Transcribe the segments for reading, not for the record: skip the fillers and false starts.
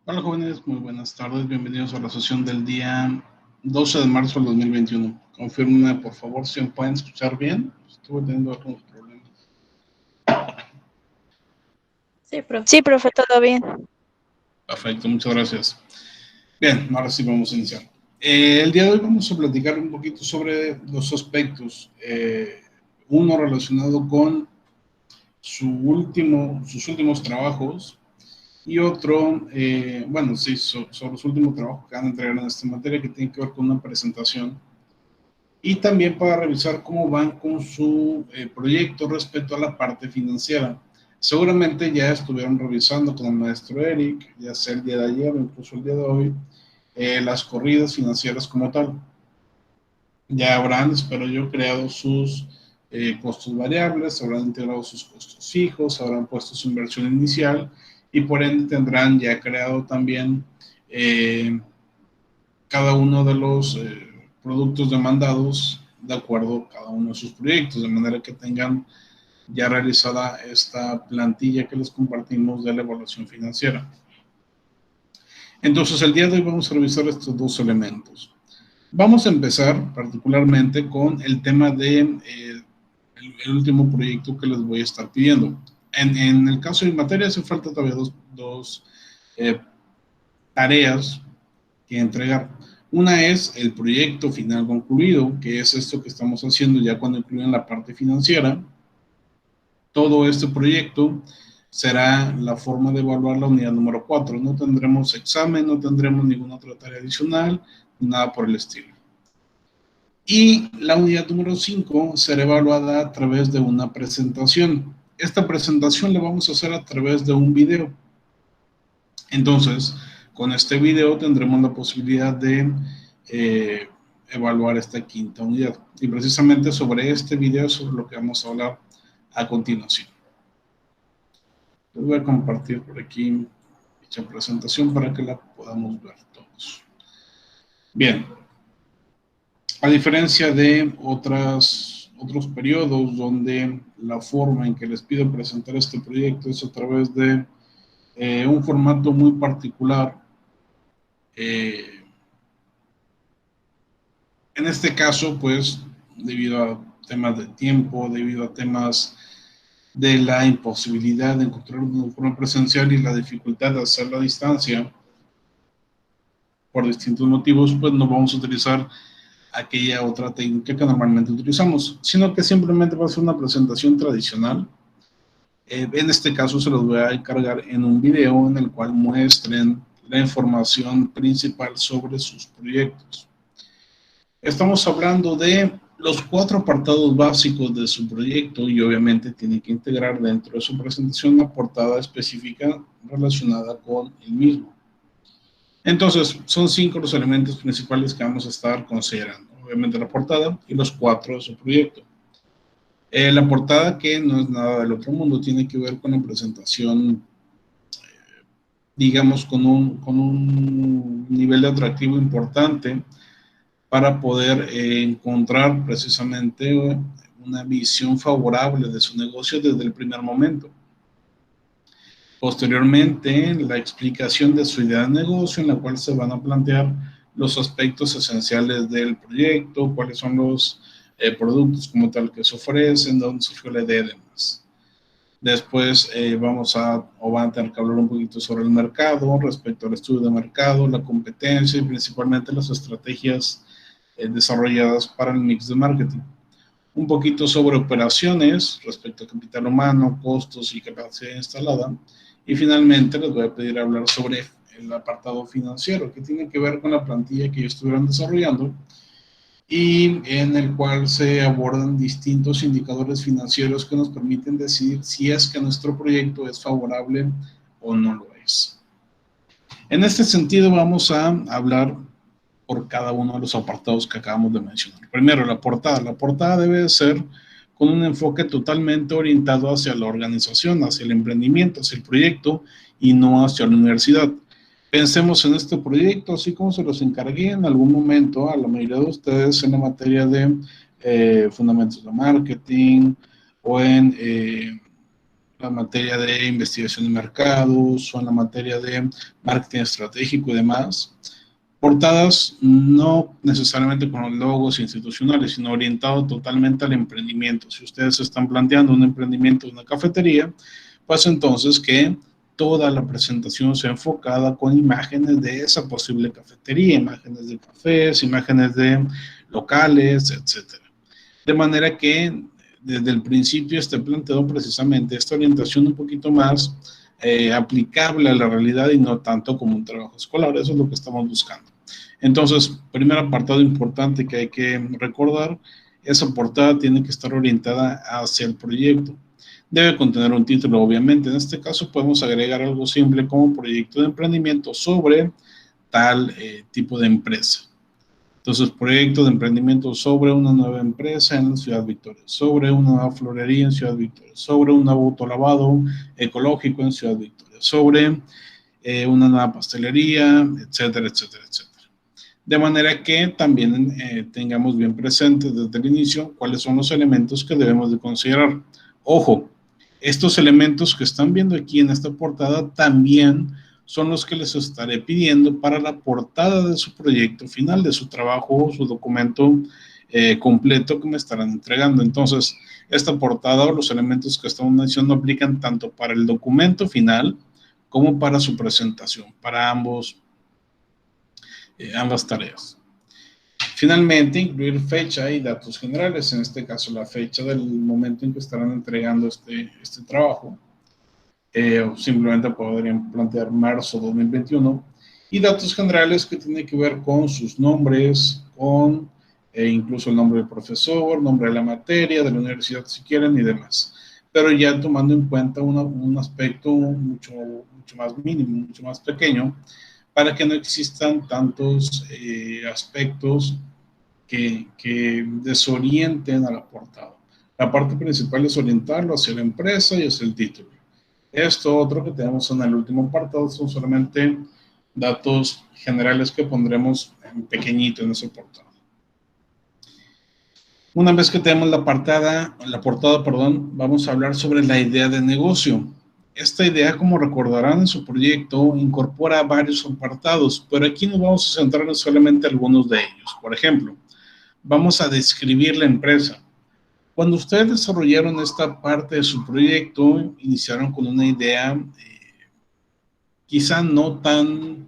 Hola jóvenes, muy buenas tardes, bienvenidos a la sesión del día 12 de marzo del 2021. Confirme por favor si me pueden escuchar bien, estuve teniendo algunos problemas. Sí, profe, todo bien. Perfecto, muchas gracias. Bien, ahora sí vamos a iniciar. El día de hoy vamos a platicar un poquito sobre los aspectos, uno relacionado con sus últimos trabajos y otro, sobre los últimos trabajos que van a entregar en esta materia que tiene que ver con una presentación y también para revisar cómo van con su proyecto respecto a la parte financiera. Seguramente ya estuvieron revisando con el maestro Eric, ya sea el día de ayer o incluso el día de hoy, las corridas financieras como tal. Ya habrán, espero yo, creado sus costos variables, habrán integrado sus costos fijos, habrán puesto su inversión inicial y por ende tendrán ya creado también cada uno de los productos demandados de acuerdo a cada uno de sus proyectos, de manera que tengan ya realizada esta plantilla que les compartimos de la evaluación financiera. Entonces, el día de hoy vamos a revisar estos dos elementos. Vamos a empezar particularmente con el tema de el último proyecto que les voy a estar pidiendo. En el caso de materia hace falta todavía dos tareas que entregar. Una es el proyecto final concluido, que es esto que estamos haciendo ya cuando incluyen la parte financiera. Todo este proyecto será la forma de evaluar la unidad número 4. No tendremos examen, no tendremos ninguna otra tarea adicional, nada por el estilo. Y la unidad número 5 será evaluada a través de una presentación. Esta presentación la vamos a hacer a través de un video. Entonces, con este video tendremos la posibilidad de evaluar esta quinta unidad. Y precisamente sobre este video es sobre lo que vamos a hablar a continuación. Les voy a compartir por aquí dicha presentación para que la podamos ver todos. Bien. A diferencia de otros periodos donde la forma en que les pido presentar este proyecto es a través de un formato muy particular. En este caso, pues, debido a temas de tiempo, debido a temas de la imposibilidad de encontrar una forma presencial y la dificultad de hacerlo a distancia, por distintos motivos, pues no vamos a utilizar aquella otra técnica que normalmente utilizamos, sino que simplemente va a ser una presentación tradicional. En este caso se los voy a encargar en un video en el cual muestren la información principal sobre sus proyectos. Estamos hablando de los 4 apartados básicos de su proyecto y obviamente tiene que integrar dentro de su presentación una portada específica relacionada con el mismo. Entonces, son 5 los elementos principales que vamos a estar considerando. Obviamente la portada y los 4 de su proyecto. La portada, que no es nada del otro mundo, tiene que ver con la presentación, digamos, con un nivel de atractivo importante para poder encontrar precisamente una visión favorable de su negocio desde el primer momento. Posteriormente, la explicación de su idea de negocio, en la cual se van a plantear los aspectos esenciales del proyecto, cuáles son los productos como tal que se ofrecen, dónde surgió la idea y demás. Después van a tener que hablar un poquito sobre el mercado, respecto al estudio de mercado, la competencia y principalmente las estrategias desarrolladas para el mix de marketing. Un poquito sobre operaciones respecto a capital humano, costos y capacidad instalada. Y finalmente les voy a pedir hablar sobre el apartado financiero, que tiene que ver con la plantilla que ellos estuvieron desarrollando y en el cual se abordan distintos indicadores financieros que nos permiten decidir si es que nuestro proyecto es favorable o no lo es. En este sentido vamos a hablar por cada uno de los apartados que acabamos de mencionar. Primero, la portada. La portada debe ser con un enfoque totalmente orientado hacia la organización, hacia el emprendimiento, hacia el proyecto y no hacia la universidad. Pensemos en este proyecto, así como se los encargué en algún momento a la mayoría de ustedes en la materia de fundamentos de marketing o en la materia de investigación de mercados o en la materia de marketing estratégico y demás. Portadas no necesariamente con los logos institucionales, sino orientado totalmente al emprendimiento. Si ustedes están planteando un emprendimiento de una cafetería, pues entonces que toda la presentación sea enfocada con imágenes de esa posible cafetería, imágenes de cafés, imágenes de locales, etcétera. De manera que desde el principio esté planteado precisamente esta orientación un poquito más aplicable a la realidad y no tanto como un trabajo escolar. Eso es lo que estamos buscando. Entonces, primer apartado importante que hay que recordar, esa portada tiene que estar orientada hacia el proyecto. Debe contener un título, obviamente. En este caso podemos agregar algo simple como proyecto de emprendimiento sobre tal tipo de empresa. Entonces, proyecto de emprendimiento sobre una nueva empresa en la Ciudad Victoria, sobre una nueva florería en Ciudad Victoria, sobre un nuevo autolavado ecológico en Ciudad Victoria, sobre una nueva pastelería, etcétera, etcétera, etcétera. De manera que también tengamos bien presentes desde el inicio cuáles son los elementos que debemos de considerar. Ojo, estos elementos que están viendo aquí en esta portada también son los que les estaré pidiendo para la portada de su proyecto final, de su trabajo, su documento completo que me estarán entregando. Entonces, esta portada o los elementos que estamos mencionando aplican tanto para el documento final como para su presentación, para ambas tareas. Finalmente, incluir fecha y datos generales, en este caso la fecha del momento en que estarán entregando este trabajo. O simplemente podrían plantear marzo 2021, y datos generales que tienen que ver con sus nombres, con incluso el nombre del profesor, nombre de la materia, de la universidad si quieren y demás. Pero ya tomando en cuenta un aspecto mucho más mínimo, mucho más pequeño, para que no existan tantos aspectos que desorienten a la portada. La parte principal es orientarlo hacia la empresa y hacia el título. Esto otro que tenemos en el último apartado son solamente datos generales que pondremos en pequeñito en ese portada. Una vez que tenemos la portada, vamos a hablar sobre la idea de negocio. Esta idea, como recordarán en su proyecto, incorpora varios apartados, pero aquí nos vamos a centrar en solamente algunos de ellos. Por ejemplo, vamos a describir la empresa. Cuando ustedes desarrollaron esta parte de su proyecto, iniciaron con una idea quizá no tan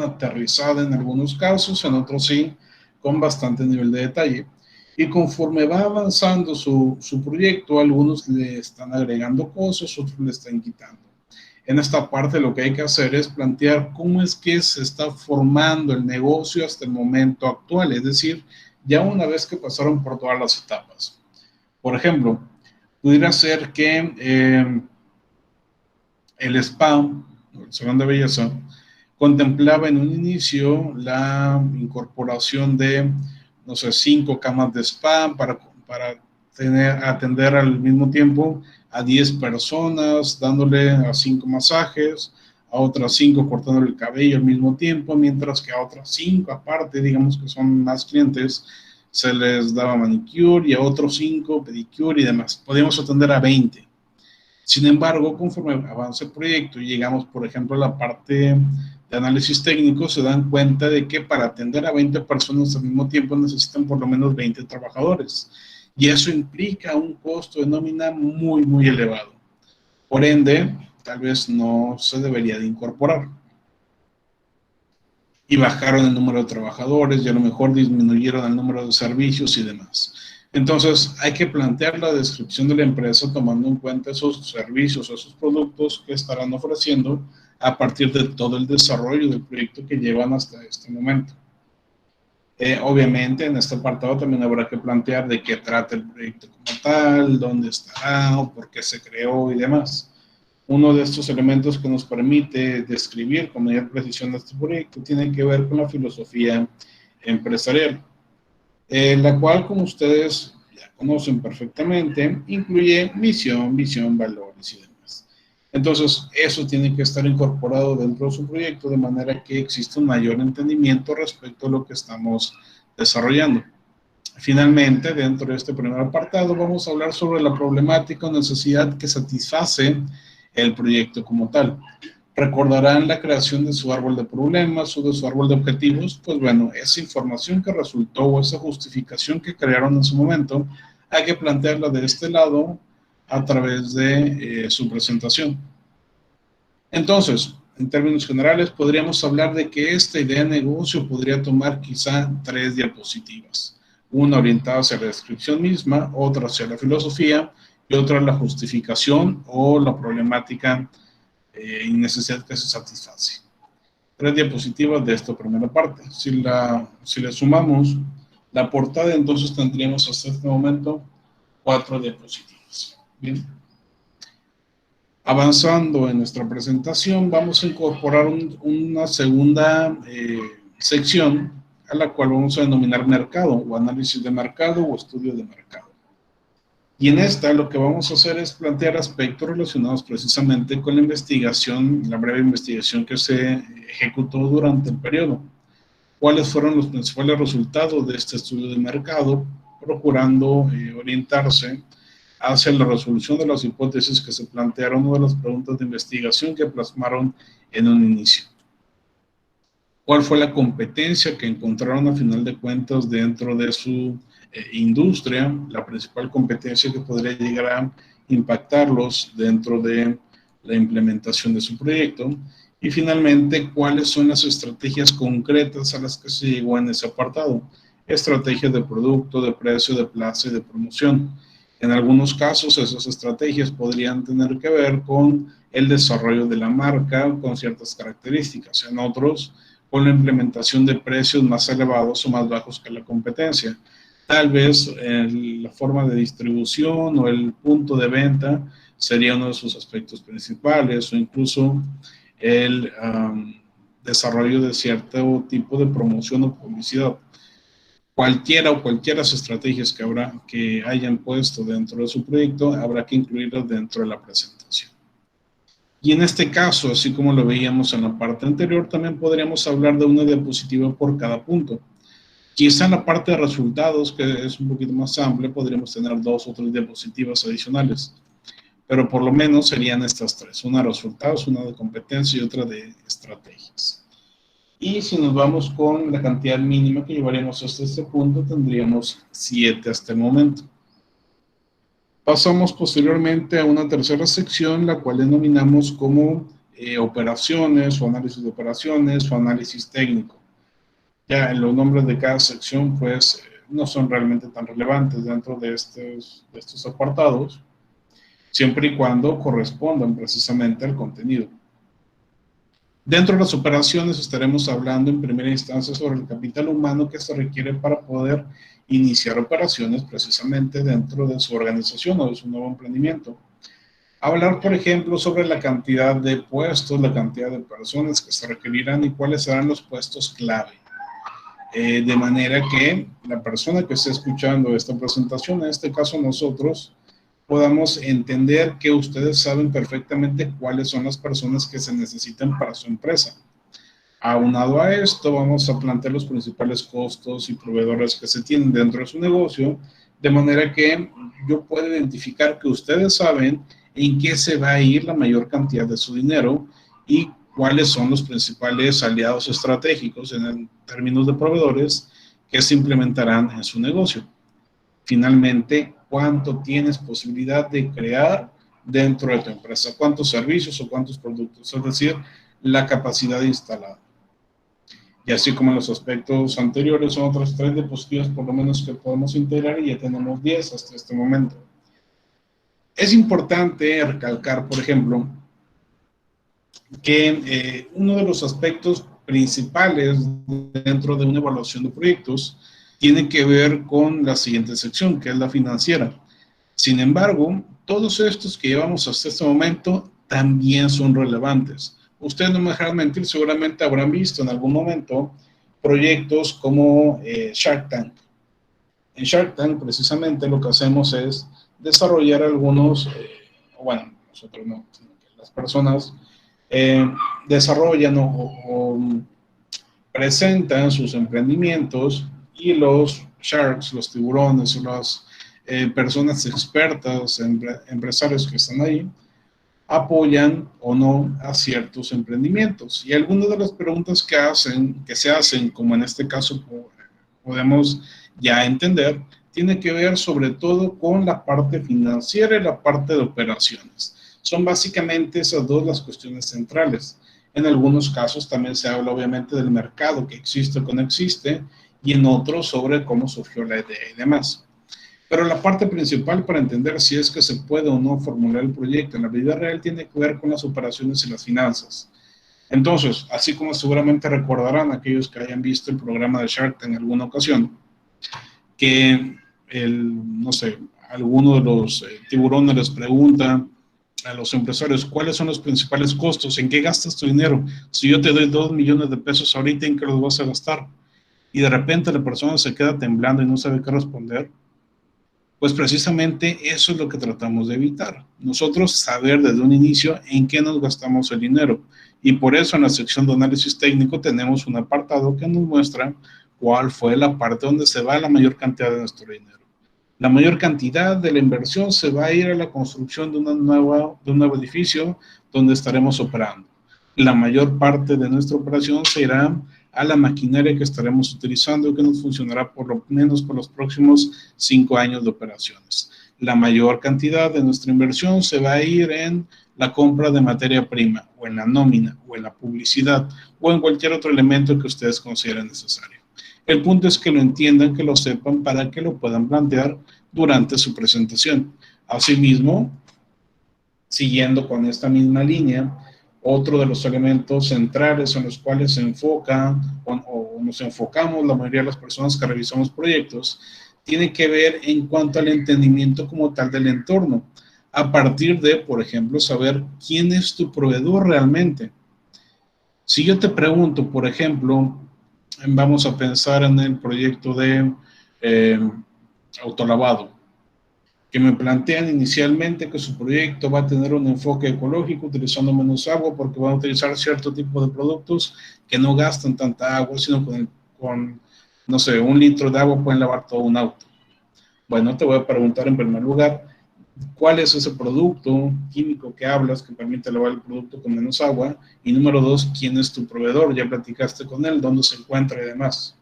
aterrizada en algunos casos, en otros sí, con bastante nivel de detalle. Y conforme va avanzando su proyecto, algunos le están agregando cosas, otros le están quitando. En esta parte lo que hay que hacer es plantear cómo es que se está formando el negocio hasta el momento actual, es decir, ya una vez que pasaron por todas las etapas. Por ejemplo, pudiera ser que el spa, el salón de belleza, contemplaba en un inicio la incorporación de, no sé, 5 camas de spa para atender al mismo tiempo a 10 personas, dándole a 5 masajes, a otras 5 cortándole el cabello al mismo tiempo, mientras que a otras 5 aparte, digamos que son más clientes, se les daba manicure, y a otros 5 pedicure y demás. Podíamos atender a 20. Sin embargo, conforme avanza el proyecto y llegamos, por ejemplo, a la parte de análisis técnico, se dan cuenta de que para atender a 20 personas al mismo tiempo necesitan por lo menos 20 trabajadores. Y eso implica un costo de nómina muy, muy elevado. Por ende, tal vez no se debería de incorporar. Y bajaron el número de trabajadores y a lo mejor disminuyeron el número de servicios y demás. Entonces, hay que plantear la descripción de la empresa tomando en cuenta esos servicios o esos productos que estarán ofreciendo a partir de todo el desarrollo del proyecto que llevan hasta este momento. Obviamente, en este apartado también habrá que plantear de qué trata el proyecto como tal, dónde estará o por qué se creó y demás. Uno de estos elementos que nos permite describir con mayor precisión este proyecto tiene que ver con la filosofía empresarial, la cual, como ustedes ya conocen perfectamente, incluye misión, visión, valores y demás. Entonces, eso tiene que estar incorporado dentro de su proyecto de manera que exista un mayor entendimiento respecto a lo que estamos desarrollando. Finalmente, dentro de este primer apartado, vamos a hablar sobre la problemática o necesidad que satisface el proyecto como tal. Recordarán la creación de su árbol de problemas o de su árbol de objetivos. Pues bueno, esa información que resultó o esa justificación que crearon en su momento, hay que plantearla de este lado a través de su presentación. Entonces, en términos generales, podríamos hablar de que esta idea de negocio podría tomar quizá 3 diapositivas. Una orientada hacia la descripción misma, otra hacia la filosofía y otra la justificación o la problemática y necesidad que se satisface. 3 diapositivas de esta primera parte. Si le sumamos la portada, entonces tendríamos hasta este momento 4 diapositivas. Bien. Avanzando en nuestra presentación, vamos a incorporar una segunda sección a la cual vamos a denominar mercado o análisis de mercado o estudio de mercado. Y en esta lo que vamos a hacer es plantear aspectos relacionados precisamente con la investigación, la breve investigación que se ejecutó durante el periodo. ¿Cuáles fueron los principales resultados de este estudio de mercado? Procurando orientarse hacia la resolución de las hipótesis que se plantearon o de las preguntas de investigación que plasmaron en un inicio. ¿Cuál fue la competencia que encontraron a final de cuentas dentro de su industria? La principal competencia que podría llegar a impactarlos dentro de la implementación de su proyecto. Y finalmente, ¿cuáles son las estrategias concretas a las que se llegó en ese apartado? Estrategias de producto, de precio, de plaza y de promoción. En algunos casos, esas estrategias podrían tener que ver con el desarrollo de la marca con ciertas características. En otros, con la implementación de precios más elevados o más bajos que la competencia. Tal vez la forma de distribución o el punto de venta sería uno de sus aspectos principales, o incluso el desarrollo de cierto tipo de promoción o publicidad. Cualquiera de las estrategias que hayan puesto dentro de su proyecto, habrá que incluirlas dentro de la presentación. Y en este caso, así como lo veíamos en la parte anterior, también podríamos hablar de una diapositiva por cada punto. Quizá en la parte de resultados, que es un poquito más amplia, podríamos tener 2 o 3 diapositivas adicionales. Pero por lo menos serían estas 3. Una de resultados, una de competencia y otra de estrategias. Y si nos vamos con la cantidad mínima que llevaríamos hasta este punto, tendríamos 7 hasta el momento. Pasamos posteriormente a una tercera sección, la cual denominamos como operaciones o análisis de operaciones o análisis técnico. Ya los nombres de cada sección pues no son realmente tan relevantes dentro de estos apartados, siempre y cuando correspondan precisamente al contenido. Dentro de las operaciones estaremos hablando en primera instancia sobre el capital humano que se requiere para poder iniciar operaciones precisamente dentro de su organización o de su nuevo emprendimiento. Hablar, por ejemplo, sobre la cantidad de puestos, la cantidad de personas que se requerirán y cuáles serán los puestos clave. De manera que la persona que esté escuchando esta presentación, en este caso nosotros, podamos entender que ustedes saben perfectamente cuáles son las personas que se necesitan para su empresa. Aunado a esto, vamos a plantear los principales costos y proveedores que se tienen dentro de su negocio, de manera que yo pueda identificar que ustedes saben en qué se va a ir la mayor cantidad de su dinero y cuáles son los principales aliados estratégicos en términos de proveedores que se implementarán en su negocio. Finalmente, cuánto tienes posibilidad de crear dentro de tu empresa, cuántos servicios o cuántos productos, es decir, la capacidad instalada. Y así como en los aspectos anteriores, son otras 3 diapositivas por lo menos que podemos integrar y ya tenemos 10 hasta este momento. Es importante recalcar, por ejemplo, que uno de los aspectos principales dentro de una evaluación de proyectos tiene que ver con la siguiente sección, que es la financiera. Sin embargo, todos estos que llevamos hasta este momento también son relevantes. Ustedes no me dejarán mentir, seguramente habrán visto en algún momento proyectos como Shark Tank. En Shark Tank, precisamente, lo que hacemos es desarrollar algunos, bueno, nosotros no, sino que las personas desarrollan o presentan sus emprendimientos y los sharks, los tiburones o las personas expertas, empresarios que están ahí, apoyan o no a ciertos emprendimientos. Y algunas de las preguntas que se hacen, como en este caso podemos ya entender, tiene que ver sobre todo con la parte financiera y la parte de operaciones. Son básicamente esas dos las cuestiones centrales. En algunos casos también se habla obviamente del mercado, que existe o que no existe, y en otros sobre cómo surgió la idea y demás. Pero la parte principal para entender si es que se puede o no formular el proyecto en la vida real tiene que ver con las operaciones y las finanzas. Entonces, así como seguramente recordarán aquellos que hayan visto el programa de Shark Tank en alguna ocasión, que no sé, alguno de los tiburones les pregunta a los empresarios cuáles son los principales costos, en qué gastas tu dinero. Si yo te doy 2 millones de pesos ahorita, ¿en qué los vas a gastar? Y de repente la persona se queda temblando y no sabe qué responder. Pues precisamente eso es lo que tratamos de evitar. Nosotros saber desde un inicio en qué nos gastamos el dinero. Y por eso en la sección de análisis técnico tenemos un apartado que nos muestra cuál fue la parte donde se va la mayor cantidad de nuestro dinero. La mayor cantidad de la inversión se va a ir a la construcción de un nuevo edificio donde estaremos operando. La mayor parte de nuestra operación se irá a la maquinaria que estaremos utilizando y que nos funcionará por lo menos por los próximos 5 años de operaciones. La mayor cantidad de nuestra inversión se va a ir en la compra de materia prima, o en la nómina, o en la publicidad, o en cualquier otro elemento que ustedes consideren necesario. El punto es que lo entiendan, que lo sepan, para que lo puedan plantear durante su presentación. Asimismo, siguiendo con esta misma línea, otro de los elementos centrales en los cuales se enfoca o nos enfocamos la mayoría de las personas que revisamos proyectos, tiene que ver en cuanto al entendimiento como tal del entorno, a partir de, por ejemplo, saber quién es tu proveedor realmente. Si yo te pregunto, por ejemplo, vamos a pensar en el proyecto de autolavado, que me plantean inicialmente que su proyecto va a tener un enfoque ecológico utilizando menos agua porque van a utilizar cierto tipo de productos que no gastan tanta agua, sino con no sé, 1 litro de agua pueden lavar todo un auto. Bueno, te voy a preguntar en primer lugar, ¿cuál es ese producto químico que hablas que permite lavar el producto con menos agua? Y número 2, ¿quién es tu proveedor? Ya platicaste con él, ¿dónde se encuentra y demás?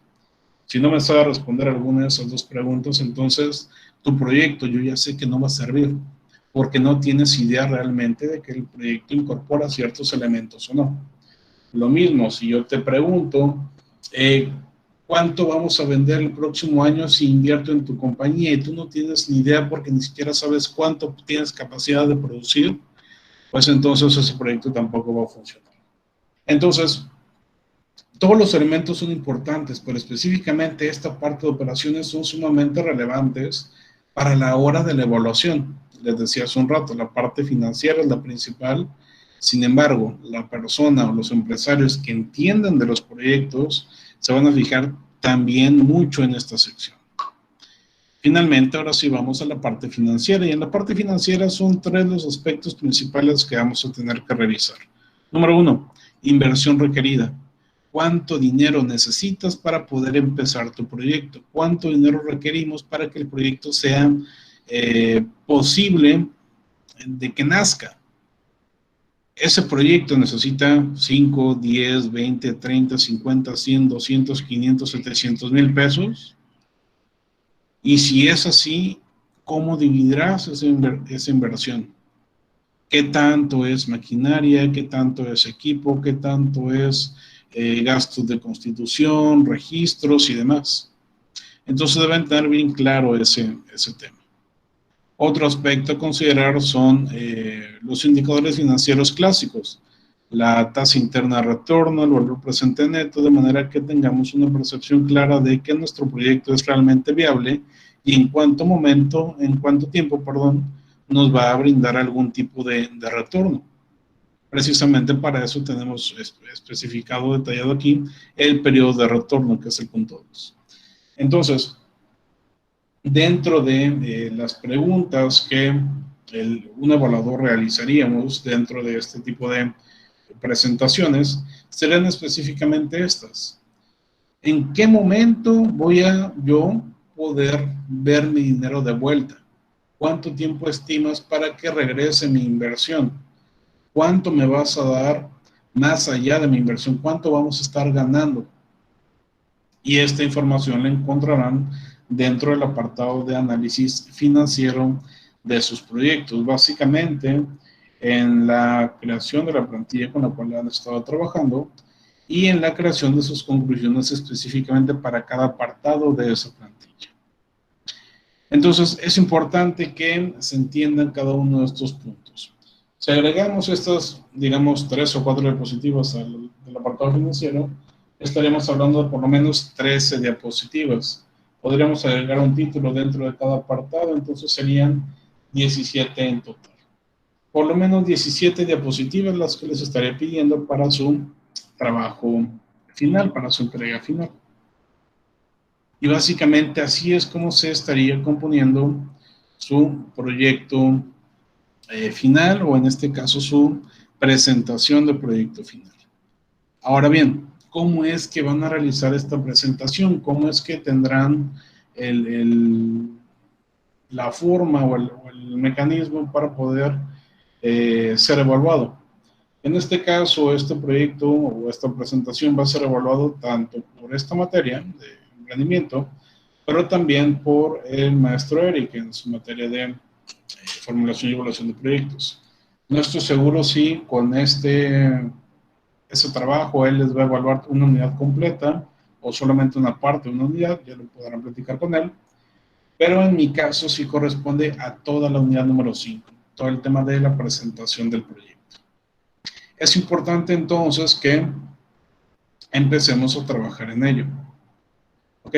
Si no me sabe responder alguna de esas dos preguntas, entonces tu proyecto yo ya sé que no va a servir, porque no tienes idea realmente de que el proyecto incorpora ciertos elementos o no. Lo mismo, si yo te pregunto, ¿cuánto vamos a vender el próximo año si invierto en tu compañía? Y tú no tienes ni idea porque ni siquiera sabes cuánto tienes capacidad de producir, pues entonces ese proyecto tampoco va a funcionar. Entonces, todos los elementos son importantes, pero específicamente esta parte de operaciones son sumamente relevantes para la hora de la evaluación. Les decía hace un rato, la parte financiera es la principal. Sin embargo, la persona o los empresarios que entienden de los proyectos se van a fijar también mucho en esta sección. Finalmente, ahora sí vamos a la parte financiera. Y en la parte financiera son 3 los aspectos principales que vamos a tener que revisar. Número 1, inversión requerida. ¿Cuánto dinero necesitas para poder empezar tu proyecto? ¿Cuánto dinero requerimos para que el proyecto sea posible de que nazca? Ese proyecto necesita 5, 10, 20, 30, 50, 100, 200, 500, 700 mil pesos. Y si es así, ¿cómo dividirás esa inversión? ¿Qué tanto es maquinaria? ¿Qué tanto es equipo? ¿Qué tanto es gastos de constitución, registros y demás? Entonces deben tener bien claro ese tema. Otro aspecto a considerar son los indicadores financieros clásicos, la tasa interna de retorno, el valor presente neto, de manera que tengamos una percepción clara de que nuestro proyecto es realmente viable y en cuánto tiempo, nos va a brindar algún tipo de retorno. Precisamente para eso tenemos especificado, detallado aquí, el periodo de retorno, que es el punto 2. Entonces, dentro de las preguntas que un evaluador realizaríamos dentro de este tipo de presentaciones, serían específicamente estas. ¿En qué momento voy a yo poder ver mi dinero de vuelta. ¿Cuánto tiempo estimas para que regrese mi inversión? ¿Cuánto me vas a dar más allá de mi inversión? ¿Cuánto vamos a estar ganando? Y esta información la encontrarán dentro del apartado de análisis financiero de sus proyectos. Básicamente, en la creación de la plantilla con la cual han estado trabajando y en la creación de sus conclusiones específicamente para cada apartado de esa plantilla. Entonces, es importante que se entiendan cada uno de estos puntos. Si agregamos estas, digamos, 3 o 4 diapositivas del apartado financiero, estaríamos hablando de por lo menos 13 diapositivas. Podríamos agregar un título dentro de cada apartado, entonces serían 17 en total. Por lo menos 17 diapositivas las que les estaré pidiendo para su trabajo final, para su entrega final. Y básicamente así es como se estaría componiendo su proyecto final, o en este caso su presentación de proyecto final. Ahora bien, ¿cómo es que van a realizar esta presentación? ¿Cómo es que tendrán la forma o el mecanismo para poder ser evaluado? En este caso, este proyecto o esta presentación va a ser evaluado tanto por esta materia de emprendimiento, pero también por el maestro Eric en su materia de formulación y evaluación de proyectos. No estoy seguro si con ese trabajo él les va a evaluar una unidad completa o solamente una parte de una unidad, ya lo podrán platicar con él, pero en mi caso sí corresponde a toda la unidad número 5, todo el tema de la presentación del proyecto. Es importante entonces que empecemos a trabajar en ello. ¿Ok?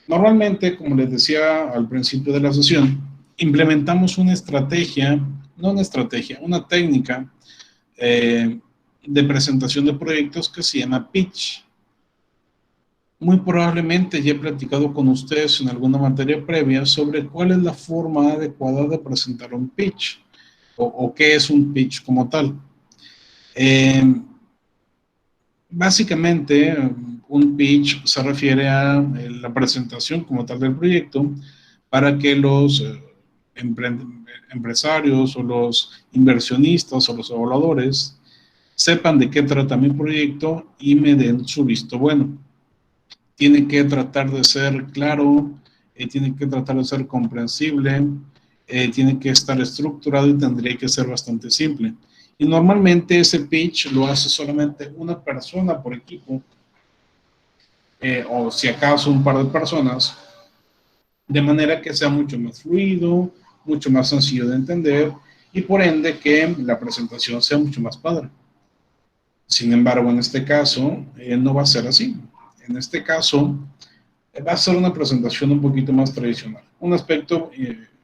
Normalmente, como les decía al principio de la sesión, implementamos una estrategia, no una estrategia, una técnica de presentación de proyectos que se llama pitch. Muy probablemente ya he platicado con ustedes en alguna materia previa sobre cuál es la forma adecuada de presentar un pitch o qué es un pitch como tal. Básicamente, un pitch se refiere a la presentación como tal del proyecto para que los empresarios o los inversionistas o los evaluadores sepan de qué trata mi proyecto y me den su visto bueno. Tiene que tratar de ser claro, tiene que tratar de ser comprensible, tiene que estar estructurado y tendría que ser bastante simple. Y normalmente ese pitch lo hace solamente una persona por equipo, o si acaso un par de personas, de manera que sea mucho más fluido, mucho más sencillo de entender y por ende que la presentación sea mucho más padre. Sin embargo, en este caso, no va a ser así. En este caso, va a ser una presentación un poquito más tradicional. Un aspecto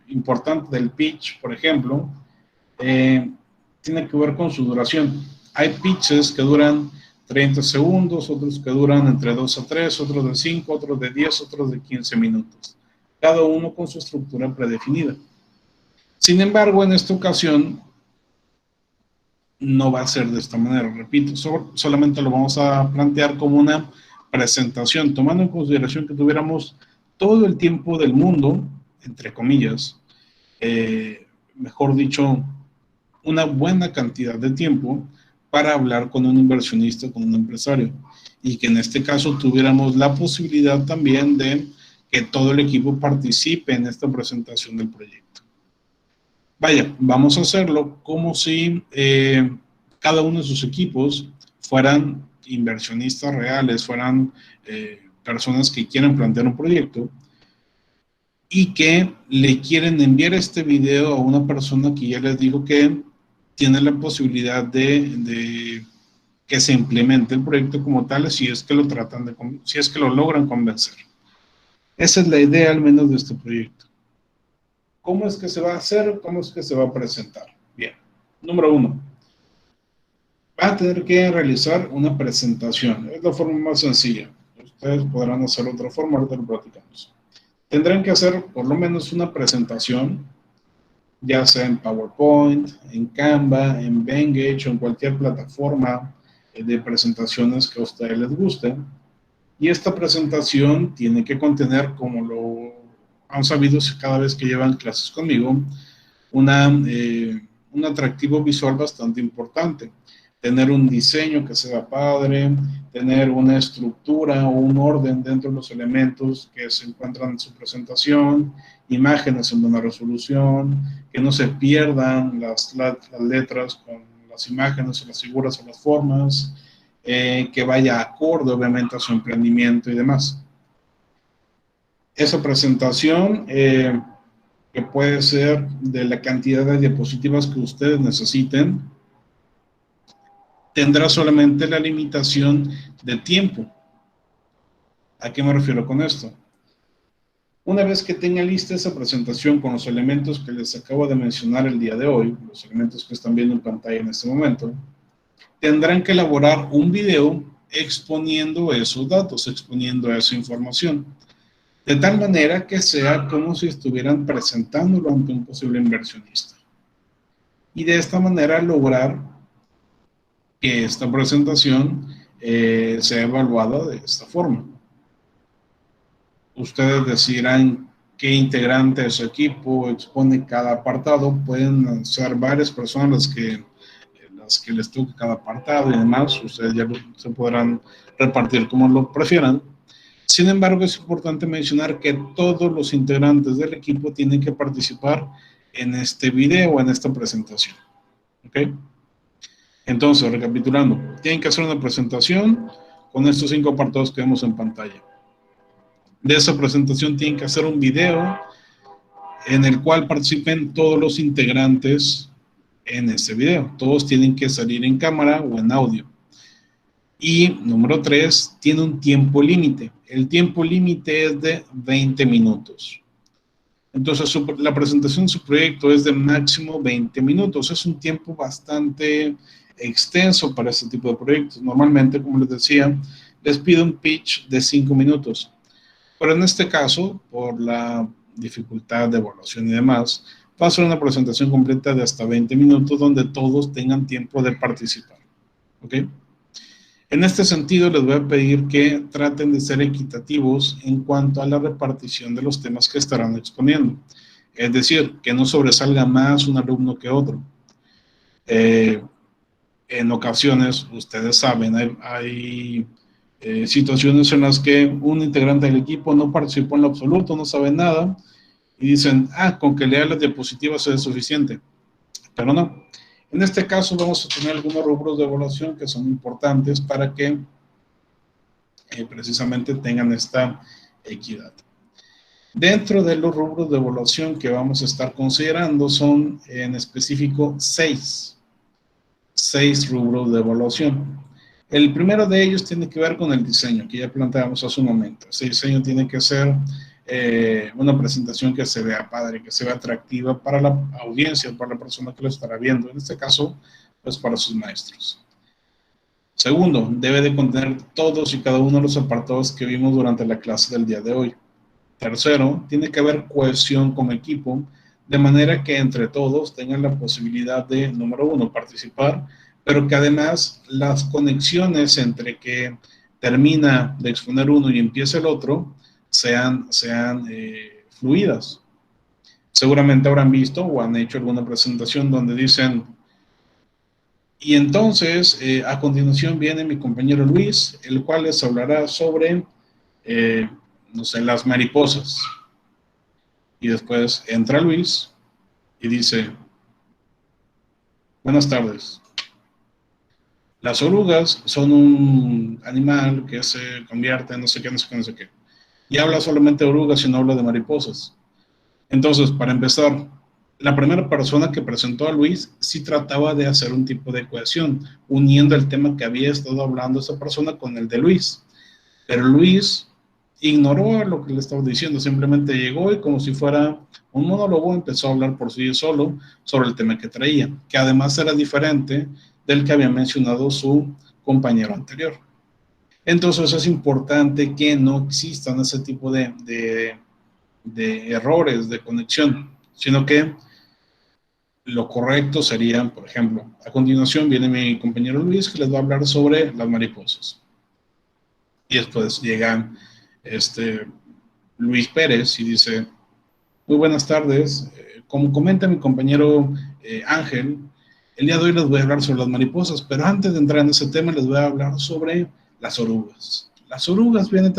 importante del pitch, por ejemplo, tiene que ver con su duración. Hay pitches que duran 30 segundos, otros que duran entre 2 a 3, otros de 5, otros de 10, otros de 15 minutos. Cada uno con su estructura predefinida. Sin embargo, en esta ocasión, no va a ser de esta manera, repito, solamente lo vamos a plantear como una presentación, tomando en consideración que tuviéramos todo el tiempo del mundo, entre comillas, mejor dicho, una buena cantidad de tiempo para hablar con un inversionista, con un empresario, y que en este caso tuviéramos la posibilidad también de que todo el equipo participe en esta presentación del proyecto. Vaya, vamos a hacerlo como si cada uno de sus equipos fueran inversionistas reales, fueran personas que quieren plantear un proyecto y que le quieren enviar este video a una persona que ya les digo que tiene la posibilidad de que se implemente el proyecto como tal, si es que lo si es que lo logran convencer. Esa es la idea al menos de este proyecto. ¿Cómo es que se va a hacer? ¿Cómo es que se va a presentar? Bien, número 1. Va a tener que realizar una presentación. Es la forma más sencilla. Ustedes podrán hacer otra forma, ahorita lo platicamos. Tendrán que hacer por lo menos una presentación, ya sea en PowerPoint, en Canva, en Vengeance o en cualquier plataforma de presentaciones que a ustedes les guste. Y esta presentación tiene que contener, como lo han sabido cada vez que llevan clases conmigo, un atractivo visual bastante importante. Tener un diseño que sea padre, tener una estructura o un orden dentro de los elementos que se encuentran en su presentación, imágenes en buena resolución, que no se pierdan las letras con las imágenes o las figuras o las formas, que vaya acorde obviamente a su emprendimiento y demás. Esa presentación, que puede ser de la cantidad de diapositivas que ustedes necesiten, tendrá solamente la limitación de tiempo. ¿A qué me refiero con esto? Una vez que tenga lista esa presentación con los elementos que les acabo de mencionar el día de hoy, los elementos que están viendo en pantalla en este momento, tendrán que elaborar un video exponiendo esos datos, exponiendo esa información, de tal manera que sea como si estuvieran presentándolo ante un posible inversionista. Y de esta manera lograr que esta presentación sea evaluada de esta forma. Ustedes decidirán qué integrante de su equipo expone cada apartado. Pueden ser varias personas las que les toque cada apartado y demás. Ustedes ya se podrán repartir como lo prefieran. Sin embargo, es importante mencionar que todos los integrantes del equipo tienen que participar en este video, en esta presentación. ¿Ok? Entonces, recapitulando, tienen que hacer una presentación con estos 5 apartados que vemos en pantalla. De esa presentación tienen que hacer un video en el cual participen todos los integrantes en ese video. Todos tienen que salir en cámara o en audio. Y número 3, tiene un tiempo límite. El tiempo límite es de 20 minutos. Entonces, la presentación de su proyecto es de máximo 20 minutos. Es un tiempo bastante extenso para este tipo de proyectos. Normalmente, como les decía, les pido un pitch de 5 minutos. Pero en este caso, por la dificultad de evaluación y demás, va a ser una presentación completa de hasta 20 minutos donde todos tengan tiempo de participar. ¿Ok? En este sentido, les voy a pedir que traten de ser equitativos en cuanto a la repartición de los temas que estarán exponiendo. Es decir, que no sobresalga más un alumno que otro. En ocasiones, ustedes saben, hay situaciones en las que un integrante del equipo no participó en lo absoluto, no sabe nada, y dicen, con que lea las diapositivas es suficiente. Pero no. En este caso vamos a tener algunos rubros de evaluación que son importantes para que precisamente tengan esta equidad. Dentro de los rubros de evaluación que vamos a estar considerando son en específico 6 rubros de evaluación. El primero de ellos tiene que ver con el diseño, que ya planteamos hace un momento. Ese diseño tiene que ser una presentación que se vea padre, que se vea atractiva para la audiencia, para la persona que lo estará viendo. En este caso, pues para sus maestros. Segundo, debe de contener todos y cada uno de los apartados que vimos durante la clase del día de hoy. Tercero, tiene que haber cohesión como equipo, de manera que entre todos tengan la posibilidad de, número 1, participar, pero que además las conexiones entre que termina de exponer uno y empieza el otro sean fluidas. Seguramente habrán visto o han hecho alguna presentación donde dicen, y entonces a continuación viene mi compañero Luis, el cual les hablará sobre, no sé, las mariposas. Y después entra Luis y dice, buenas tardes. Las orugas son un animal que se convierte en no sé qué, no sé qué, no sé qué. Y habla solamente de orugas y no habla de mariposas. Entonces, para empezar, la primera persona que presentó a Luis sí trataba de hacer un tipo de cohesión, uniendo el tema que había estado hablando esa persona con el de Luis. Pero Luis ignoró lo que le estaba diciendo, simplemente llegó y como si fuera un monólogo empezó a hablar por sí solo sobre el tema que traía, que además era diferente del que había mencionado su compañero anterior. Entonces es importante que no existan ese tipo de errores de conexión, sino que lo correcto sería, por ejemplo, a continuación viene mi compañero Luis que les va a hablar sobre las mariposas. Y después llega Luis Pérez y dice, Muy buenas tardes. Como comenta mi compañero Ángel, el día de hoy les voy a hablar sobre las mariposas, pero antes de entrar en ese tema les voy a hablar sobre las orugas. Las orugas vienen...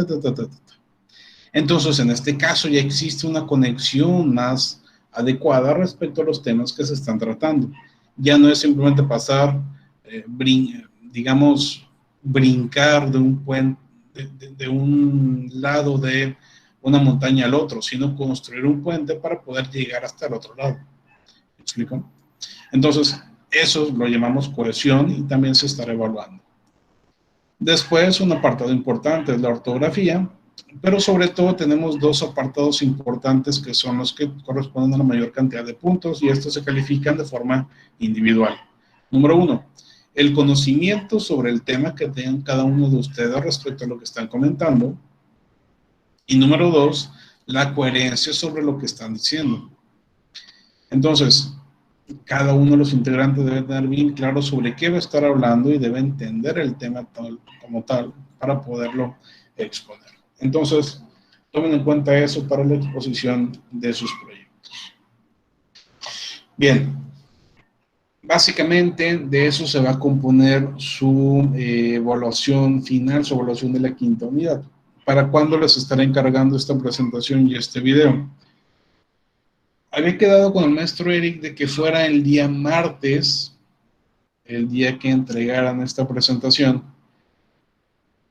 Entonces, en este caso ya existe una conexión más adecuada respecto a los temas que se están tratando. Ya no es simplemente pasar, digamos, brincar de un puente, de un lado de una montaña al otro, sino construir un puente para poder llegar hasta el otro lado. ¿Me explico? Entonces, eso lo llamamos cohesión y también se estará evaluando. Después, un apartado importante es la ortografía, pero sobre todo tenemos dos apartados importantes que son los que corresponden a la mayor cantidad de puntos y estos se califican de forma individual. Número 1, el conocimiento sobre el tema que tengan cada uno de ustedes respecto a lo que están comentando. Y número 2, la coherencia sobre lo que están diciendo. Entonces, cada uno de los integrantes debe tener bien claro sobre qué va a estar hablando y debe entender el tema como tal para poderlo exponer. Entonces, tomen en cuenta eso para la exposición de sus proyectos. Bien, básicamente de eso se va a componer su evaluación final, su evaluación de la quinta unidad. ¿Para cuándo les estaré encargando esta presentación y este video? Había quedado con el maestro Eric de que fuera el día martes, el día que entregaran esta presentación.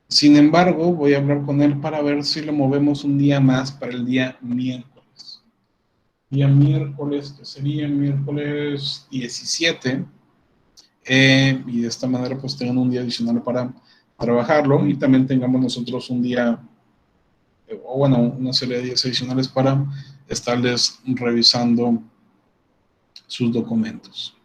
Sin embargo, voy a hablar con él para ver si lo movemos un día más para el día miércoles. Día miércoles, que sería el miércoles 17. Y de esta manera pues tengan un día adicional para trabajarlo y también tengamos nosotros un día, o bueno, una serie de días adicionales para estarles revisando sus documentos.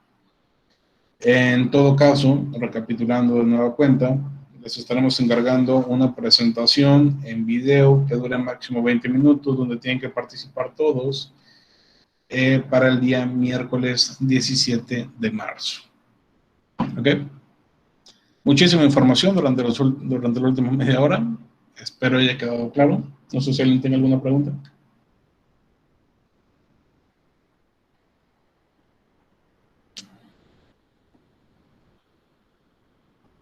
En todo caso, recapitulando de nueva cuenta, les estaremos encargando una presentación en video que dure máximo 20 minutos, donde tienen que participar todos para el día miércoles 17 de marzo. ¿Ok? Muchísima información durante la última media hora. Espero haya quedado claro. No sé si alguien tiene alguna pregunta.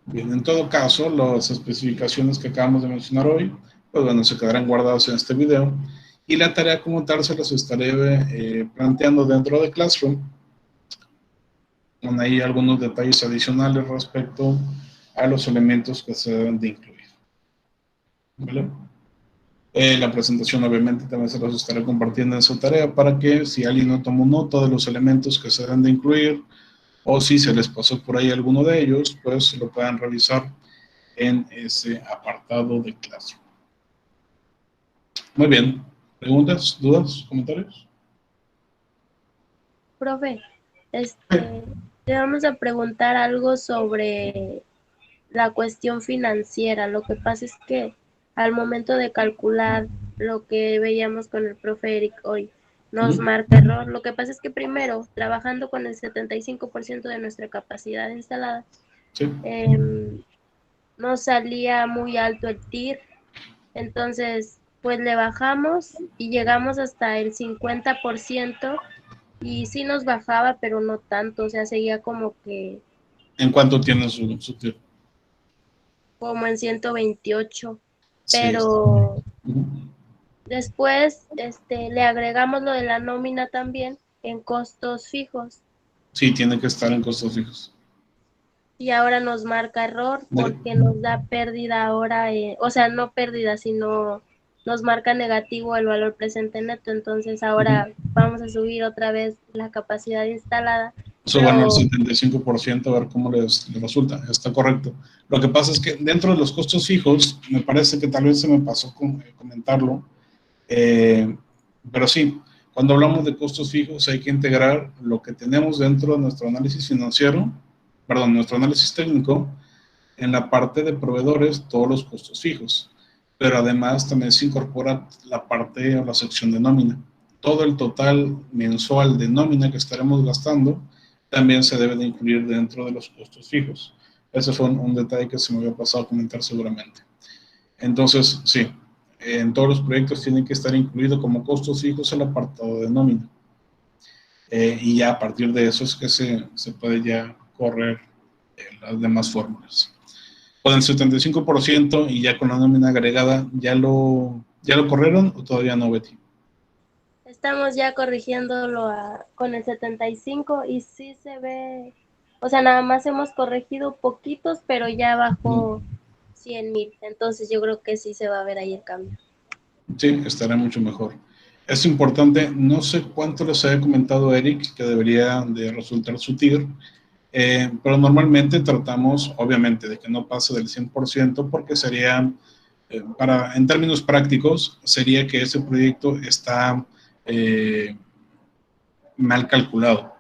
Bien, en todo caso, las especificaciones que acabamos de mencionar hoy, pues bueno, se quedarán guardadas en este video. Y la tarea como tal se las estaré planteando dentro de Classroom, con ahí algunos detalles adicionales respecto a los elementos que se deben de incluir. ¿Vale? La presentación obviamente también se los estaré compartiendo en su tarea para que si alguien no tomó nota de los elementos que se deben de incluir o si se les pasó por ahí alguno de ellos, pues lo puedan revisar en ese apartado de Classroom. Muy bien. ¿Preguntas, dudas, comentarios? Profe, te vamos a preguntar algo sobre la cuestión financiera. Lo que pasa es que al momento de calcular lo que veíamos con el profe Eric hoy, nos marca error. Lo que pasa es que primero, trabajando con el 75% de nuestra capacidad instalada, Sí. nos salía muy alto el TIR. Entonces, pues le bajamos y llegamos hasta el 50%. Y sí nos bajaba, pero no tanto, o sea, seguía como que... ¿En cuánto tiene su TIR? Como en 128, Sí. pero después le agregamos lo de la nómina también en costos fijos. Sí, tiene que estar en costos fijos. Y ahora nos marca error porque nos da pérdida ahora, o sea, no pérdida, sino nos marca negativo el valor presente neto. Entonces ahora vamos a subir otra vez la capacidad instalada. Suban al 75% a ver cómo les resulta. Está correcto. Lo que pasa es que dentro de los costos fijos, me parece que tal vez se me pasó comentarlo, pero sí, cuando hablamos de costos fijos hay que integrar lo que tenemos dentro de nuestro análisis financiero, perdón, nuestro análisis técnico, en la parte de proveedores, todos los costos fijos, pero además también se incorpora la parte o la sección de nómina. Todo el total mensual de nómina que estaremos gastando también se debe de incluir dentro de los costos fijos. Ese fue un detalle que se me había pasado a comentar seguramente. Entonces, sí, en todos los proyectos tiene que estar incluido como costos fijos el apartado de nómina. Y ya a partir de eso es que se puede ya correr las demás fórmulas. Con el 75% y ya con la nómina agregada, ¿ya lo corrieron o todavía no, Betty? Estamos ya corrigiéndolo con el 75 y sí se ve, o sea, nada más hemos corregido poquitos, pero ya bajó 100,000. Entonces yo creo que sí se va a ver ahí el cambio. Sí, estará mucho mejor. Es importante, no sé cuánto les había comentado Eric que debería de resultar su TIR, pero normalmente tratamos, obviamente, de que no pase del 100% porque sería, en términos prácticos, sería que ese proyecto está mal calculado.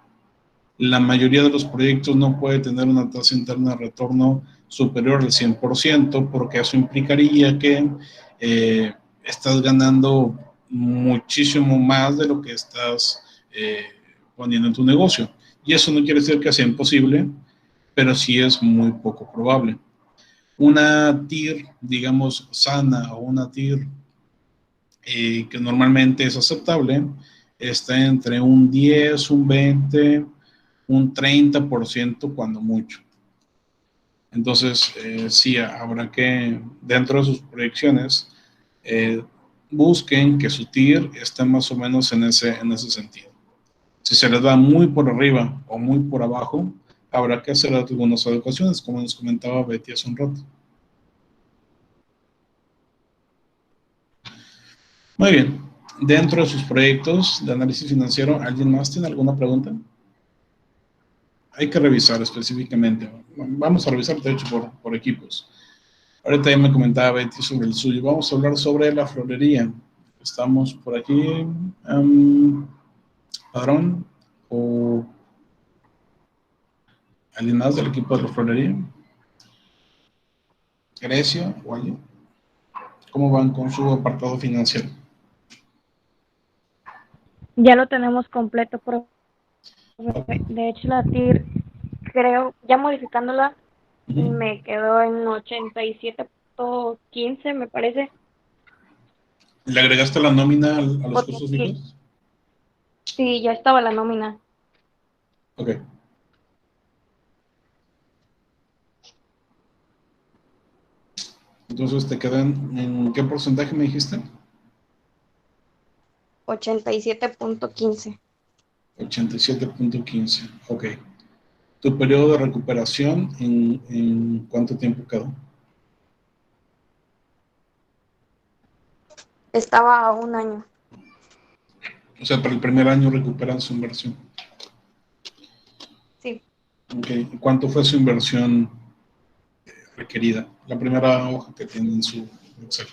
La mayoría de los proyectos no puede tener una tasa interna de retorno superior al 100% porque eso implicaría que estás ganando muchísimo más de lo que estás poniendo en tu negocio. Y eso no quiere decir que sea imposible, pero sí es muy poco probable. Una TIR, digamos, sana o una TIR que normalmente es aceptable, está entre un 10, un 20, un 30% cuando mucho. Entonces, sí, habrá que, dentro de sus proyecciones, busquen que su TIR esté más o menos en ese sentido. Si se les va muy por arriba o muy por abajo, habrá que hacer algunas adecuaciones, como nos comentaba Betty hace un rato. Muy bien. Dentro de sus proyectos de análisis financiero, ¿alguien más tiene alguna pregunta? Hay que revisar específicamente. Vamos a revisar, de hecho, por equipos. Ahorita ya me comentaba Betty sobre el suyo. Vamos a hablar sobre la florería. Estamos por aquí. Padrón o alguien más del equipo de la florería. Grecia o alguien. ¿Cómo van con su apartado financiero? Ya lo tenemos completo, profe. De hecho, la TIR, creo, ya modificándola, me quedó en 87.15, me parece. ¿Le agregaste la nómina a los Porque costos fijos? sí, ya estaba la nómina. Ok. Entonces, ¿te quedan en qué porcentaje me dijiste? 87.15. 87.15. Ok. ¿Tu periodo de recuperación en cuánto tiempo quedó? Estaba a un año. O sea, para el primer año recuperan su inversión. Sí. Ok. ¿Y cuánto fue su inversión requerida? La primera hoja que tiene en su Excel.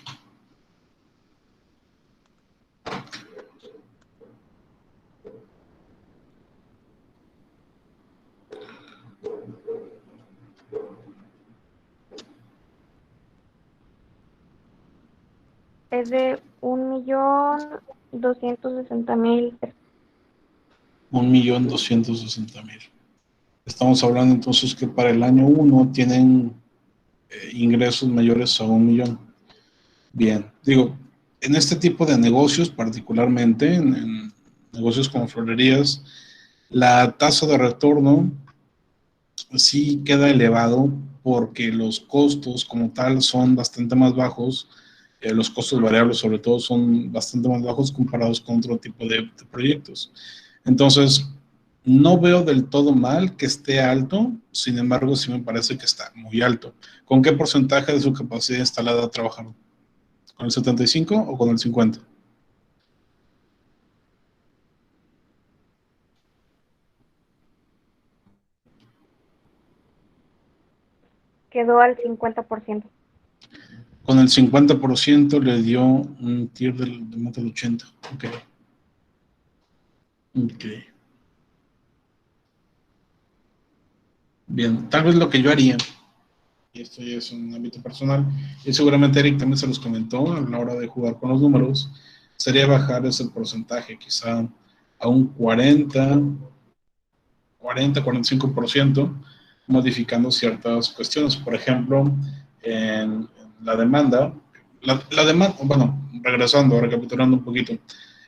Es de 1.260.000. 1.260.000. Estamos hablando entonces que para el año 1 tienen ingresos mayores a 1 millón. Bien, digo, en este tipo de negocios, particularmente en negocios como florerías, la tasa de retorno sí queda elevado porque los costos como tal son bastante más bajos, los costos variables sobre todo son bastante más bajos comparados con otro tipo de proyectos. Entonces, no veo del todo mal que esté alto, sin embargo, sí me parece que está muy alto. ¿Con qué porcentaje de su capacidad instalada trabajaron? ¿Con el 75 o con el 50? Quedó al 50%. Con el 50% le dio un tier de más del 80. Ok. Ok. Bien, tal vez lo que yo haría, y esto ya es un ámbito personal, y seguramente Eric también se los comentó a la hora de jugar con los números, sería bajar ese porcentaje quizá a un 40-45%, modificando ciertas cuestiones. Por ejemplo, en la demanda, la demanda, bueno, regresando, recapitulando un poquito.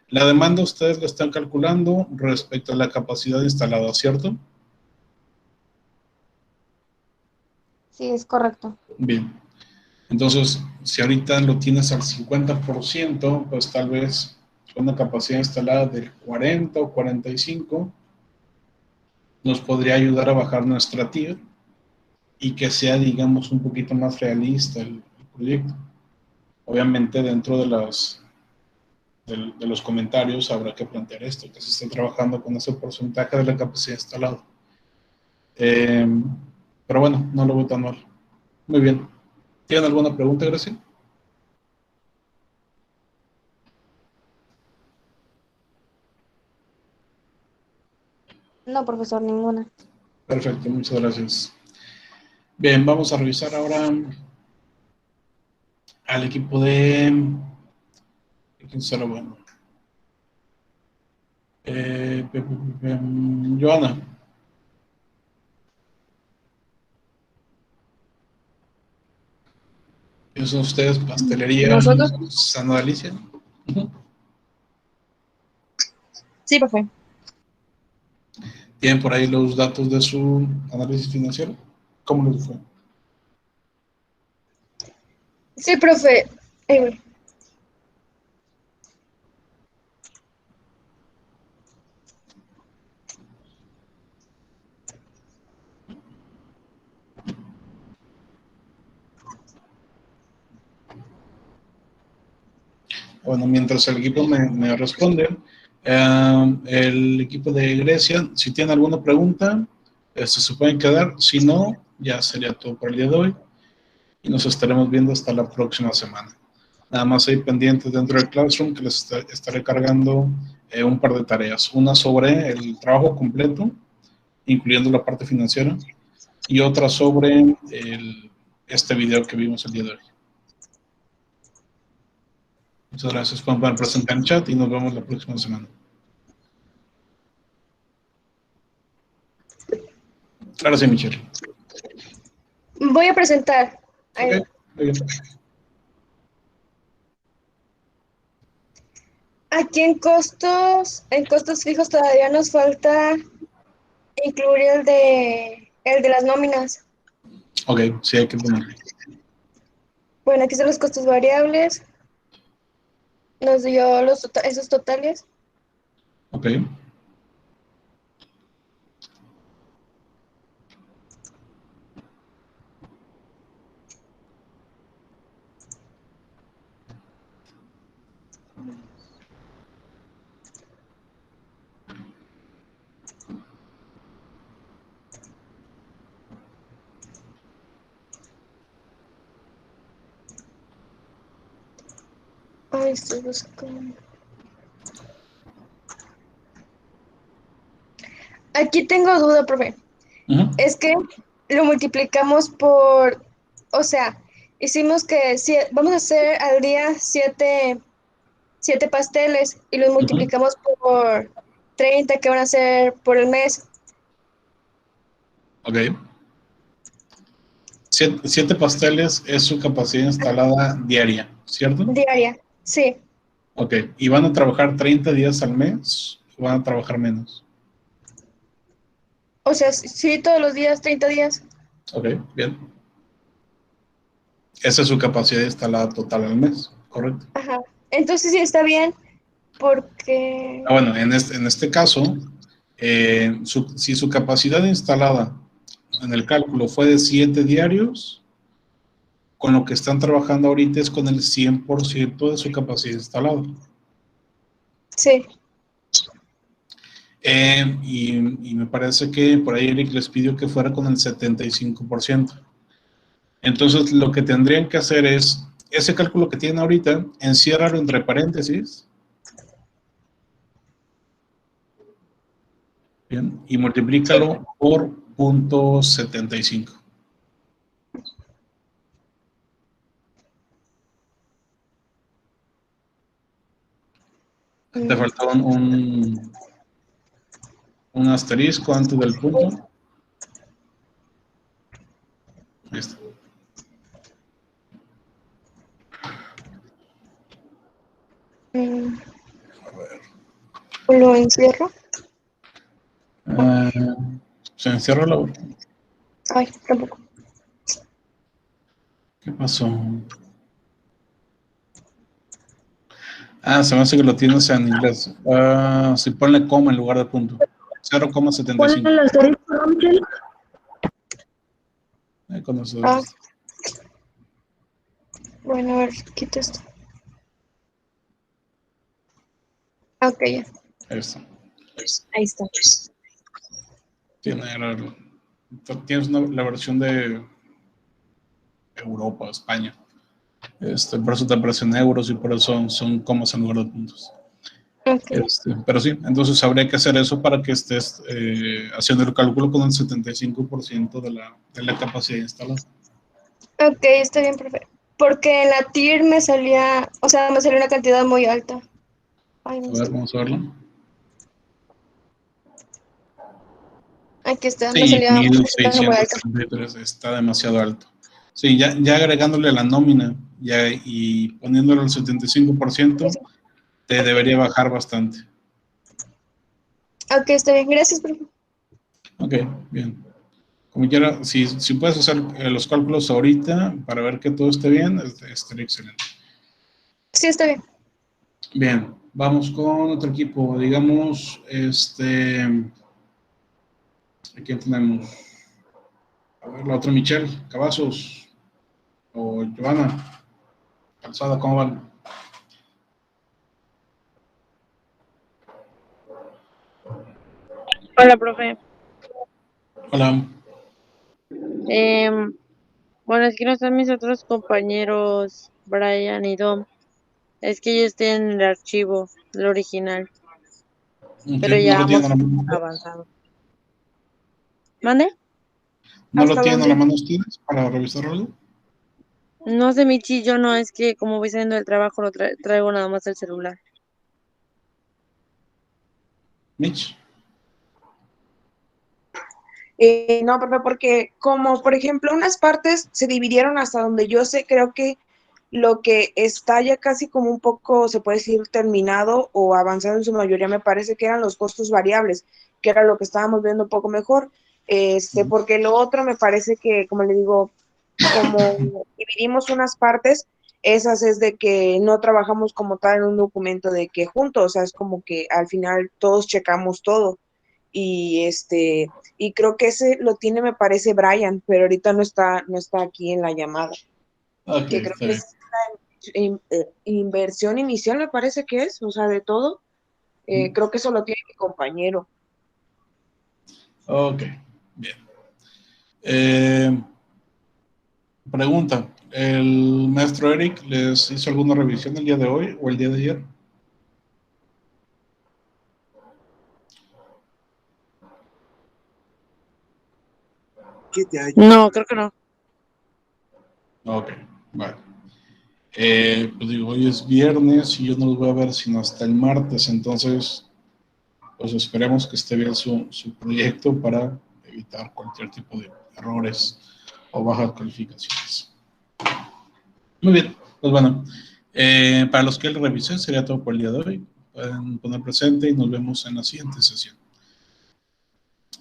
La demanda ustedes la están calculando respecto a la capacidad instalada, ¿cierto? Sí, es correcto. Bien. Entonces, si ahorita lo tienes al 50%, pues tal vez con una capacidad instalada del 40 o 45, nos podría ayudar a bajar nuestra TIR y que sea, digamos, un poquito más realista el proyecto. Obviamente, dentro de los comentarios habrá que plantear esto, que se está trabajando con ese porcentaje de la capacidad instalada. Pero bueno, no lo veo tan mal. Muy bien. ¿Tienen alguna pregunta, Gracia? No, profesor, ninguna. Perfecto, muchas gracias. Bien, vamos a revisar ahora al equipo de... ¿Quién será bueno? Joana. ¿Quiénes son ustedes? Pastelería ¿Nosotros? Sana Alicia. Sí, profe. ¿Tienen por ahí los datos de su análisis financiero? ¿Cómo les fue? Sí, profe. Eh, Bueno, mientras el equipo me responde, el equipo de Grecia, si tiene alguna pregunta, se pueden quedar. Si no, ya sería todo por el día de hoy y nos estaremos viendo hasta la próxima semana. Nada más hay pendientes dentro del Classroom que les estaré cargando un par de tareas. Una sobre el trabajo completo, incluyendo la parte financiera, y otra sobre este video que vimos el día de hoy. Muchas gracias, Juan, por presentar en chat y nos vemos la próxima semana. Ahora sí, Michelle. Voy a presentar. Ok, muy bien. Aquí en costos fijos todavía nos falta incluir el de las nóminas. Ok, sí hay que ponerlo. Bueno, aquí están los costos variables. Nos dio esos totales. Ok. Ay, estoy buscando. Aquí tengo duda, profe. Es que lo multiplicamos por, o sea, hicimos que vamos a hacer al día siete pasteles y los multiplicamos por 30 que van a ser por el mes. Ok. 7 pasteles es su capacidad instalada diaria, ¿cierto? Diaria, sí. Ok. ¿Y van a trabajar 30 días al mes o van a trabajar menos? O sea, sí, todos los días, 30 días. Ok, bien. Esa es su capacidad instalada total al mes, ¿correcto? Ajá. Entonces sí está bien porque... Bueno, en este caso, si su capacidad instalada en el cálculo fue de 7 diarios, con lo que están trabajando ahorita es con el 100% de su capacidad instalada. Sí. Y me parece que por ahí Eric les pidió que fuera con el 75%. Entonces, lo que tendrían que hacer es, ese cálculo que tienen ahorita, enciérralo entre paréntesis, ¿bien? Y multiplícalo por 0.75. Te faltó un asterisco antes del punto. Ahí está. encierro. Se encierra la... Ay, tampoco. ¿Qué pasó? Se me hace que lo tienes en inglés. Si ponle coma en lugar de punto. 0,75. Ponle el asterisco, ¿no, Michelle? Conocedores. Bueno, a ver, quito esto. Ok, ya. Ahí está. Ahí está. Tienes la versión de Europa, España. Por eso te aparecen euros y por eso son comas en lugar de puntos. Okay. Pero sí, entonces habría que hacer eso para que estés haciendo el cálculo con el 75% de la capacidad instalada. Ok, está bien, profe. Porque en la TIR me salía, o sea, me salió una cantidad muy alta. Ay, no A ver, sé. vamos a verlo. Aquí está, me Sí, salía muy alta. 1633 está demasiado alto. Sí, ya agregándole la nómina y poniéndole el 75%, te debería bajar bastante. Ok, está bien. Gracias, profe. Ok, bien. Como quiera, si puedes hacer los cálculos ahorita para ver que todo esté bien, estaría excelente. Sí, está bien. Bien, vamos con otro equipo. Digamos, ¿a quién tenemos? A ver, la otra Michelle, Cavazos o Giovanna Calzada, ¿cómo van? Hola, profe. Hola. Bueno, es que no están mis otros compañeros, Brian y Dom. Es que yo estoy en el archivo, el original, pero Okay, ¿no ya lo tienen a hemos la mano? avanzado. ¿Mande? ¿No lo ¿Hasta tienen a la dónde? mano ustedes para revisar algo? No sé, Michi, yo no, es que como voy saliendo del trabajo, traigo nada más el celular. Mitch. No, profe, porque como por ejemplo unas partes se dividieron hasta donde yo sé, creo que lo que está ya casi como un poco, se puede decir, terminado o avanzado en su mayoría, me parece que eran los costos variables, que era lo que estábamos viendo un poco mejor, porque lo otro me parece que, como le digo, como dividimos unas partes, esas es de que no trabajamos como tal en un documento de que juntos, o sea, es como que al final todos checamos todo y y creo que ese lo tiene, me parece, Brian, pero ahorita no está aquí en la llamada. Ok, Que creo está que bien. es la inversión inicial, me parece que es, o sea, de todo. Creo que eso lo tiene mi compañero. Ok, bien. Pregunta, ¿el maestro Eric les hizo alguna revisión el día de hoy o el día de ayer? No, creo que no. Ok, vale. Pues digo, hoy es viernes y yo no los voy a ver sino hasta el martes, entonces pues esperemos que esté bien su proyecto para evitar cualquier tipo de errores o bajas calificaciones. Muy bien, pues bueno, para los que él revisé sería todo por el día de hoy. Pueden poner presente y nos vemos en la siguiente sesión.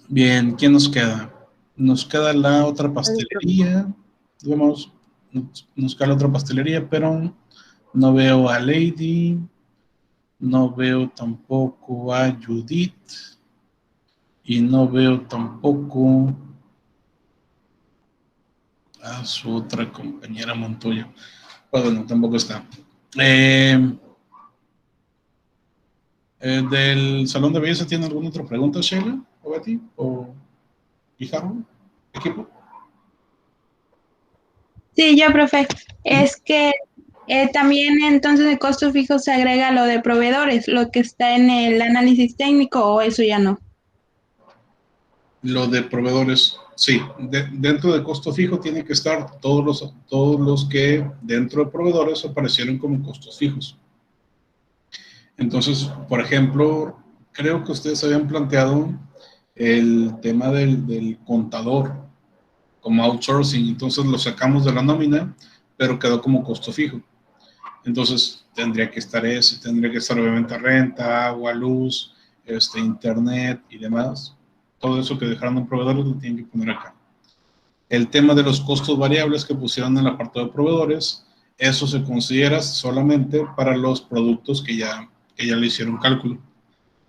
Bien, ¿quién nos queda? Nos queda la otra pastelería. Nos queda la otra pastelería, pero no veo a Lady, no veo tampoco a Judith y no veo tampoco a su otra compañera Montoya. Pues bueno, tampoco está. ¿Del salón de belleza tiene alguna otra pregunta, Sheila? ¿O Betty? ¿O Guijarro? ¿Equipo? Sí, yo, profe. Es que también entonces el costo fijo se agrega lo de proveedores, lo que está en el análisis técnico, o eso ya no. Lo de proveedores, sí. Dentro de costo fijo tiene que estar todos los que dentro de proveedores aparecieron como costos fijos. Entonces, por ejemplo, creo que ustedes habían planteado el tema del contador como outsourcing, entonces lo sacamos de la nómina, pero quedó como costo fijo. Entonces tendría que estar ese, tendría que estar obviamente renta, agua, luz, internet y demás, todo eso que dejaron un proveedor lo tienen que poner acá. El tema de los costos variables que pusieron en el apartado de proveedores, eso se considera solamente para los productos que ya le hicieron cálculo.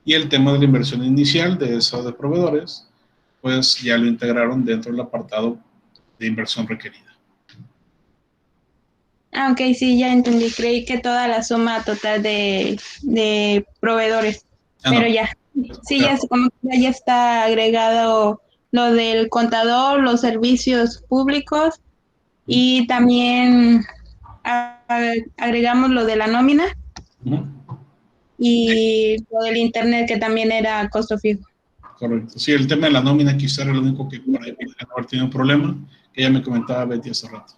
Y el tema de la inversión inicial de esos de proveedores, pues ya lo integraron dentro del apartado de inversión requerida. Ah, ok, sí, ya entendí. Creí que toda la suma total de proveedores. Pero no. ya, sí, ya, como que ya está agregado lo del contador, los servicios públicos y también agregamos lo de la nómina y lo del internet que también era costo fijo. Correcto. Sí, el tema de la nómina quizá era lo único que por ahí podría haber tenido un problema, que ya me comentaba Betty hace rato.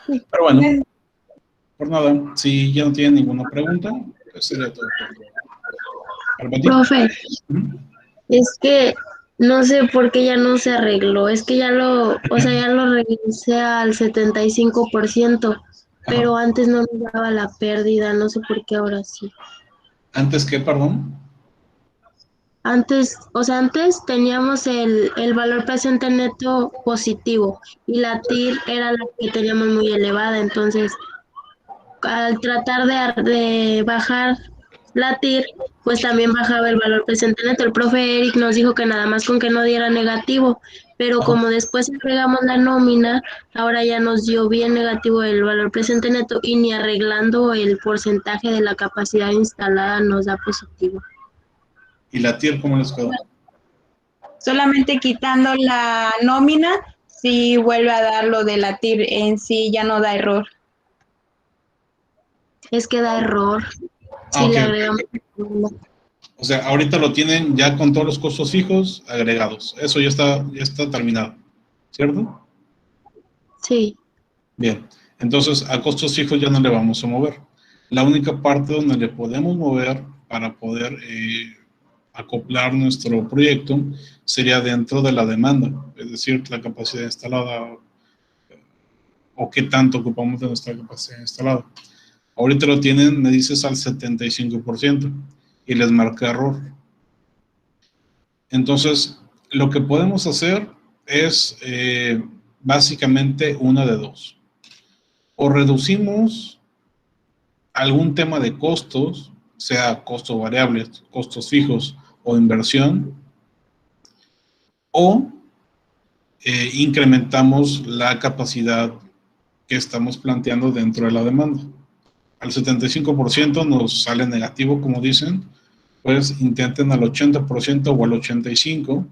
Pero bueno, por nada, si ya no tienen ninguna pregunta, pues sería todo. Profe, es que no sé por qué ya no se arregló, es que ya lo regresé al 75%, pero antes no me daba la pérdida, no sé por qué ahora sí. ¿Antes qué, perdón? Antes teníamos el valor presente neto positivo y la TIR era la que teníamos muy elevada, entonces al tratar de bajar la TIR, pues también bajaba el valor presente neto. El profe Eric nos dijo que nada más con que no diera negativo, pero como después agregamos la nómina, ahora ya nos dio bien negativo el valor presente neto y ni arreglando el porcentaje de la capacidad instalada nos da positivo. ¿Y la TIR cómo les quedó? Solamente quitando la nómina, sí vuelve a dar lo de la TIR en sí, ya no da error. Es que da error. Si le agregamos. O sea, ahorita lo tienen ya con todos los costos fijos agregados. Eso ya está terminado, ¿cierto? Sí. Bien, entonces a costos fijos ya no le vamos a mover. La única parte donde le podemos mover para poder acoplar nuestro proyecto sería dentro de la demanda, es decir, la capacidad instalada o qué tanto ocupamos de nuestra capacidad instalada. Ahorita lo tienen, me dices, al 75% y les marca error. Entonces, lo que podemos hacer es básicamente una de dos. O reducimos algún tema de costos, sea costos variables, costos fijos o inversión, o incrementamos la capacidad que estamos planteando dentro de la demanda. Al 75% nos sale negativo, como dicen, pues intenten al 80% o al 85%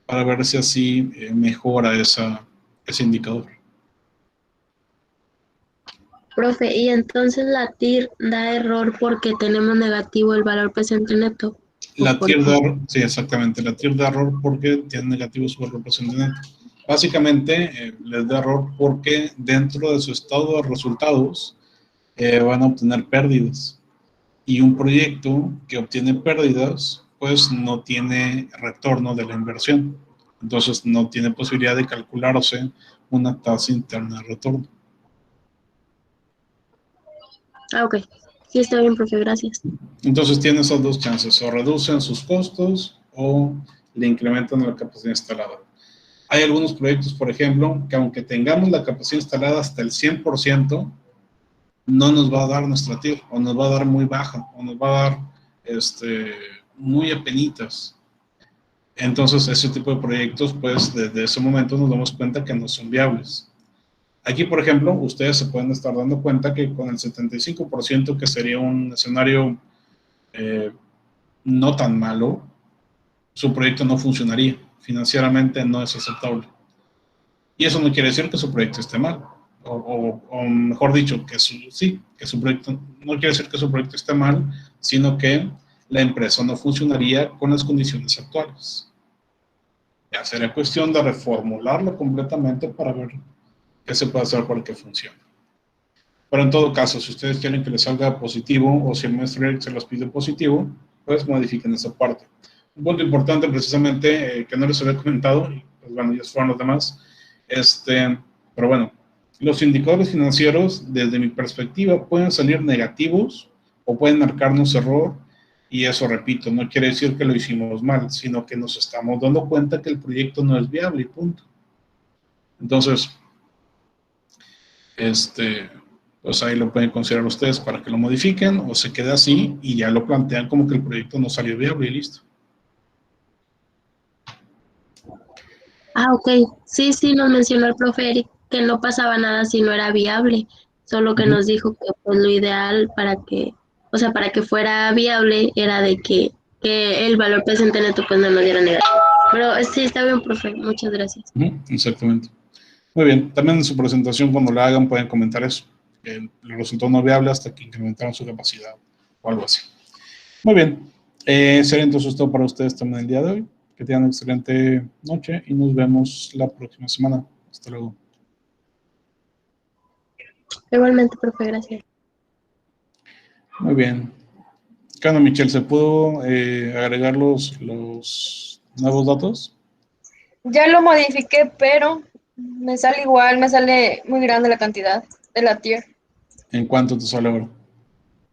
para ver si así mejora ese indicador. Profe, y entonces la TIR da error porque tenemos negativo el valor presente neto. La TIR da error, sí, exactamente, la TIR da error porque tiene negativo su valor presente neto. Básicamente les da error porque dentro de su estado de resultados van a obtener pérdidas. Y un proyecto que obtiene pérdidas, pues no tiene retorno de la inversión. Entonces no tiene posibilidad de calcularse una tasa interna de retorno. Ah, ok. Sí, está bien, profe, gracias. Entonces tiene esas dos chances, o reducen sus costos o le incrementan la capacidad instalada. Hay algunos proyectos, por ejemplo, que aunque tengamos la capacidad instalada hasta el 100%, no nos va a dar nuestra TIR, o nos va a dar muy baja, o nos va a dar muy apenitas. Entonces, ese tipo de proyectos, pues, desde ese momento nos damos cuenta que no son viables. Aquí, por ejemplo, ustedes se pueden estar dando cuenta que con el 75%, que sería un escenario no tan malo, su proyecto no funcionaría. Financieramente no es aceptable. Y eso no quiere decir que su proyecto esté mal. O mejor dicho, que su proyecto, no quiere decir que su proyecto esté mal, sino que la empresa no funcionaría con las condiciones actuales. Ya sería cuestión de reformularlo completamente para ver qué se puede hacer para que funcione. Pero en todo caso, si ustedes quieren que les salga positivo o si el maestro se los pide positivo, pues modifiquen esa parte. Un punto importante precisamente que no les había comentado, y pues bueno, ya fueron los demás, pero bueno, los indicadores financieros, desde mi perspectiva, pueden salir negativos o pueden marcarnos error Y eso, repito, no quiere decir que lo hicimos mal, sino que nos estamos dando cuenta que el proyecto no es viable y punto. Entonces, pues ahí lo pueden considerar ustedes para que lo modifiquen o se quede así y ya lo plantean como que el proyecto no salió viable y listo. Ah, ok. Sí, sí, nos mencionó el profe Eric que no pasaba nada si no era viable, solo que nos dijo que pues, lo ideal para que, o sea, para que fuera viable era de que el valor presente neto pues no nos diera negativo. Pero sí, está bien, profe. Muchas gracias. Exactamente. Muy bien. También en su presentación, cuando la hagan, pueden comentar eso. Que el resultado no viable hasta que incrementaron su capacidad o algo así. Muy bien. Sería entonces todo para ustedes también el día de hoy. Que tengan una excelente noche y nos vemos la próxima semana. Hasta luego. Igualmente, profe, gracias. Muy bien. ¿Qué onda, Michelle? ¿Se pudo agregar los nuevos datos? Ya lo modifiqué, pero me sale igual, me sale muy grande la cantidad de la tier. ¿En cuánto te sale ahora?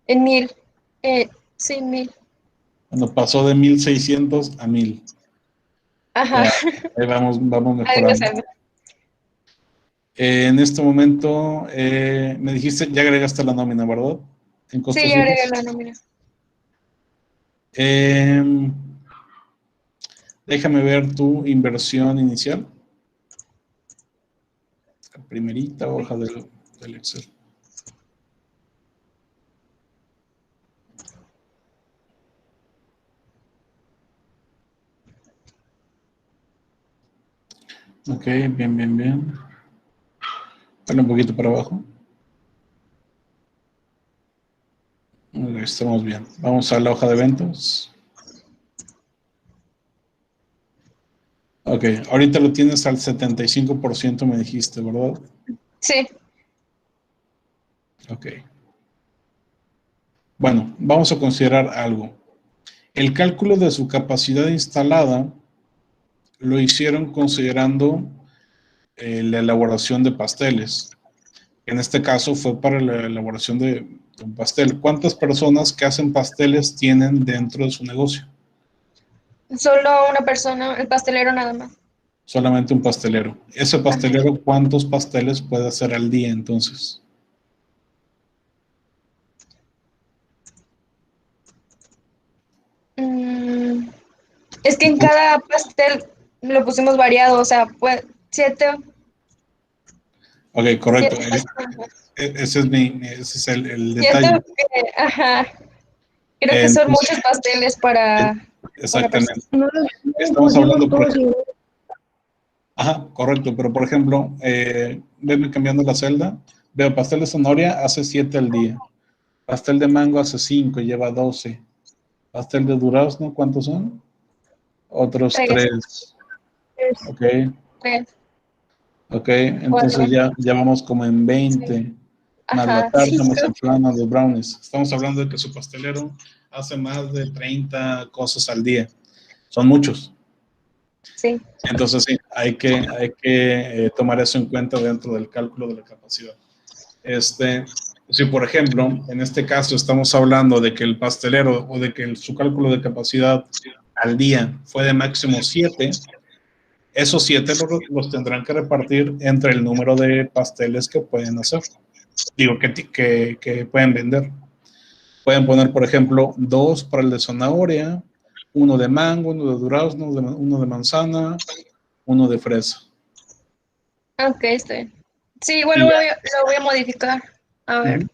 En 1000. Sí, 1000. Cuando pasó de 1600 a 1000. Ajá. Ya, ahí vamos Algo mejorando. así. En este momento, me dijiste, ya agregaste la nómina, ¿verdad? En costos Sí, ya agregué fijos. la nómina. Déjame ver tu inversión inicial. La primerita hoja del Excel. Ok, bien. Dale un poquito para abajo. Estamos bien. Vamos a la hoja de eventos. Ok, ahorita lo tienes al 75%, me dijiste, ¿verdad? Sí. Ok. Bueno, vamos a considerar algo. El cálculo de su capacidad instalada lo hicieron considerando la elaboración de pasteles. En este caso fue para la elaboración de un pastel. ¿Cuántas personas que hacen pasteles tienen dentro de su negocio? Solo una persona, el pastelero nada más. Solamente un pastelero. Ese pastelero, ¿cuántos pasteles puede hacer al día entonces? Es que en cada pastel lo pusimos variado, o sea, pues 7. Ok, correcto. 7 pasteles. Ese es el Siento detalle. que, ajá, creo que son Entonces, muchos pasteles para una persona. exactamente. Estamos hablando, por ejemplo. Ajá, correcto, pero por ejemplo, venme cambiando la celda. Veo pastel de zanahoria hace 7 al día. Pastel de mango hace 5, lleva 12. Pastel de durazno, ¿cuántos son? Otros 3. Ok, 3, ok, 4. entonces ya vamos como en 20. Más la Ajá, tarta, 5. más el plano, los brownies. Estamos hablando de que su pastelero hace más de 30 cosas al día. Son muchos. Sí. Entonces sí, hay que tomar eso en cuenta dentro del cálculo de la capacidad. Si por ejemplo, en este caso estamos hablando de que el pastelero o de que su cálculo de capacidad al día fue de máximo 7, esos 7 los tendrán que repartir entre el número de pasteles que pueden hacer. Digo, que pueden vender. Pueden poner, por ejemplo, 2 para el de zanahoria, 1 de mango, 1 de durazno, 1 de manzana, 1 de fresa. Ok, está bien. Sí, igual Y lo ya. voy a modificar. A ver.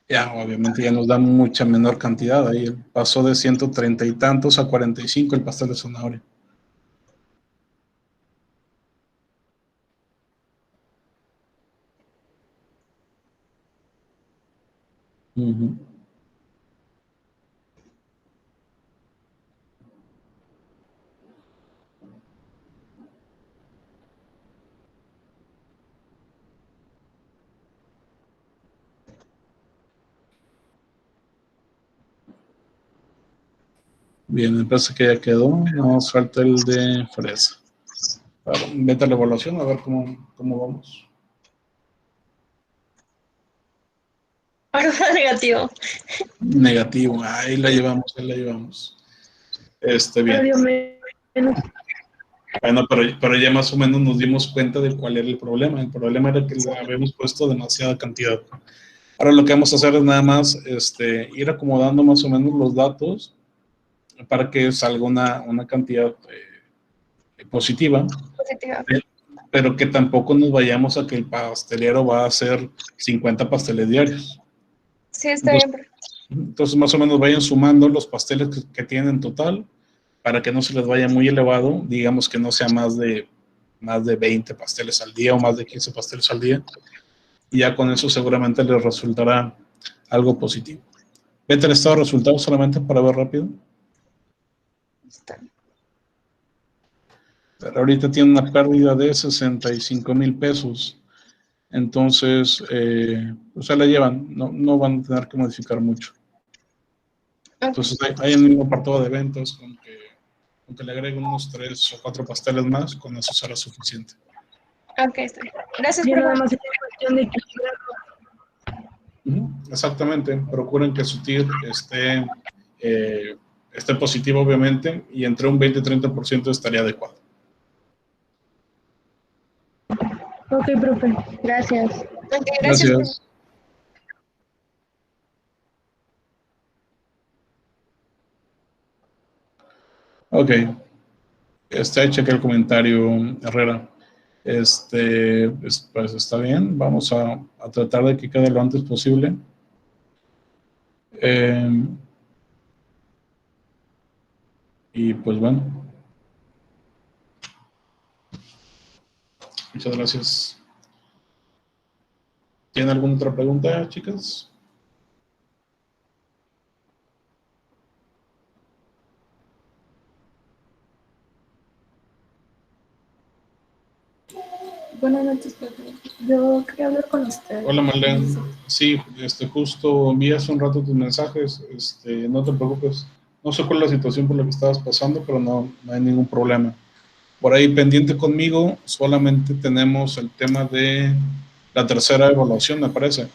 Ya, obviamente ya nos da mucha menor cantidad. Ahí pasó de 130 y tantos a 45 el pastel de zanahoria. Bien, me parece que ya quedó. Nos falta el de fresa. Vete a la evaluación a ver cómo vamos. Negativo. Negativo, ahí la llevamos, ahí la llevamos. Bien. Bueno, pero ya más o menos nos dimos cuenta de cuál era el problema. El problema era que le habíamos puesto demasiada cantidad. Ahora lo que vamos a hacer es nada más ir acomodando más o menos los datos para que salga una cantidad positiva, pero que tampoco nos vayamos a que el pastelero va a hacer 50 pasteles diarios. Sí, está bien. Entonces, más o menos vayan sumando los pasteles que tienen en total para que no se les vaya muy elevado, digamos que no sea más de 20 pasteles al día o más de 15 pasteles al día, y ya con eso seguramente les resultará algo positivo. Vete al estado de resultados solamente para ver rápido. Pero ahorita tiene una pérdida de 65,000 pesos. Entonces, pues se la llevan, no van a tener que modificar mucho. Entonces, hay un mismo apartado de ventas con que le agreguen unos 3 o 4 pasteles más, con eso será suficiente. Ok, está bien. Gracias, Yo nada profe. más es cuestión de equilibrarlo. Exactamente, procuren que su TIR esté positivo, obviamente, y entre un 20 y 30% estaría adecuado. Ok, profe, gracias. Ok, gracias. Gracias. Ok. Cheque el comentario, Herrera. Pues está bien. Vamos a tratar de que quede lo antes posible. Y pues bueno. Muchas gracias. ¿Tienen alguna otra pregunta, chicas? Buenas noches, profe. Yo quería hablar con usted. Hola, Marlene. Sí, justo vi hace un rato tus mensajes. No te preocupes. No sé cuál es la situación por la que estabas pasando, pero no hay ningún problema. Por ahí pendiente conmigo, solamente tenemos el tema de la tercera evaluación, me parece.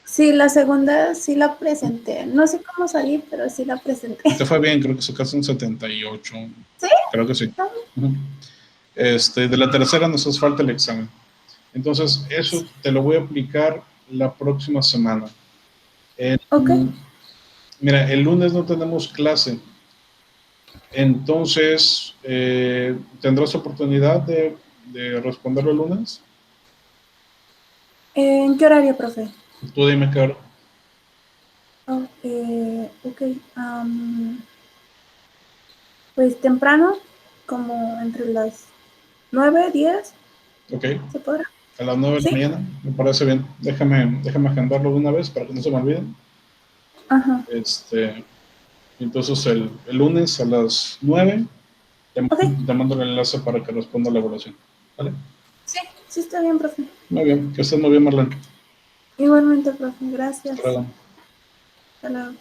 Sí, la segunda sí la presenté. No sé cómo salí, pero sí la presenté. Te fue bien, creo que sacaste un 78. ¿Sí? Creo que sí. De la tercera nos hace falta el examen. Entonces, eso te lo voy a aplicar la próxima semana. Ok. Mira, el lunes no tenemos clase. Entonces, ¿tendrás oportunidad de responderlo el lunes? ¿En qué horario, profe? Tú dime qué hora. Ok. Pues temprano, como entre las 9, 10. Ok. ¿Se podrá? A las 9 de la mañana, me parece bien. Déjame agendarlo de una vez para que no se me olvide. Ajá. Entonces el lunes a las 9 te mando el enlace para que responda la evaluación. ¿Vale? Sí está bien, profe. Muy bien, que estés muy bien, Marlene. Igualmente, profe. Gracias. Hasta luego. Hasta luego.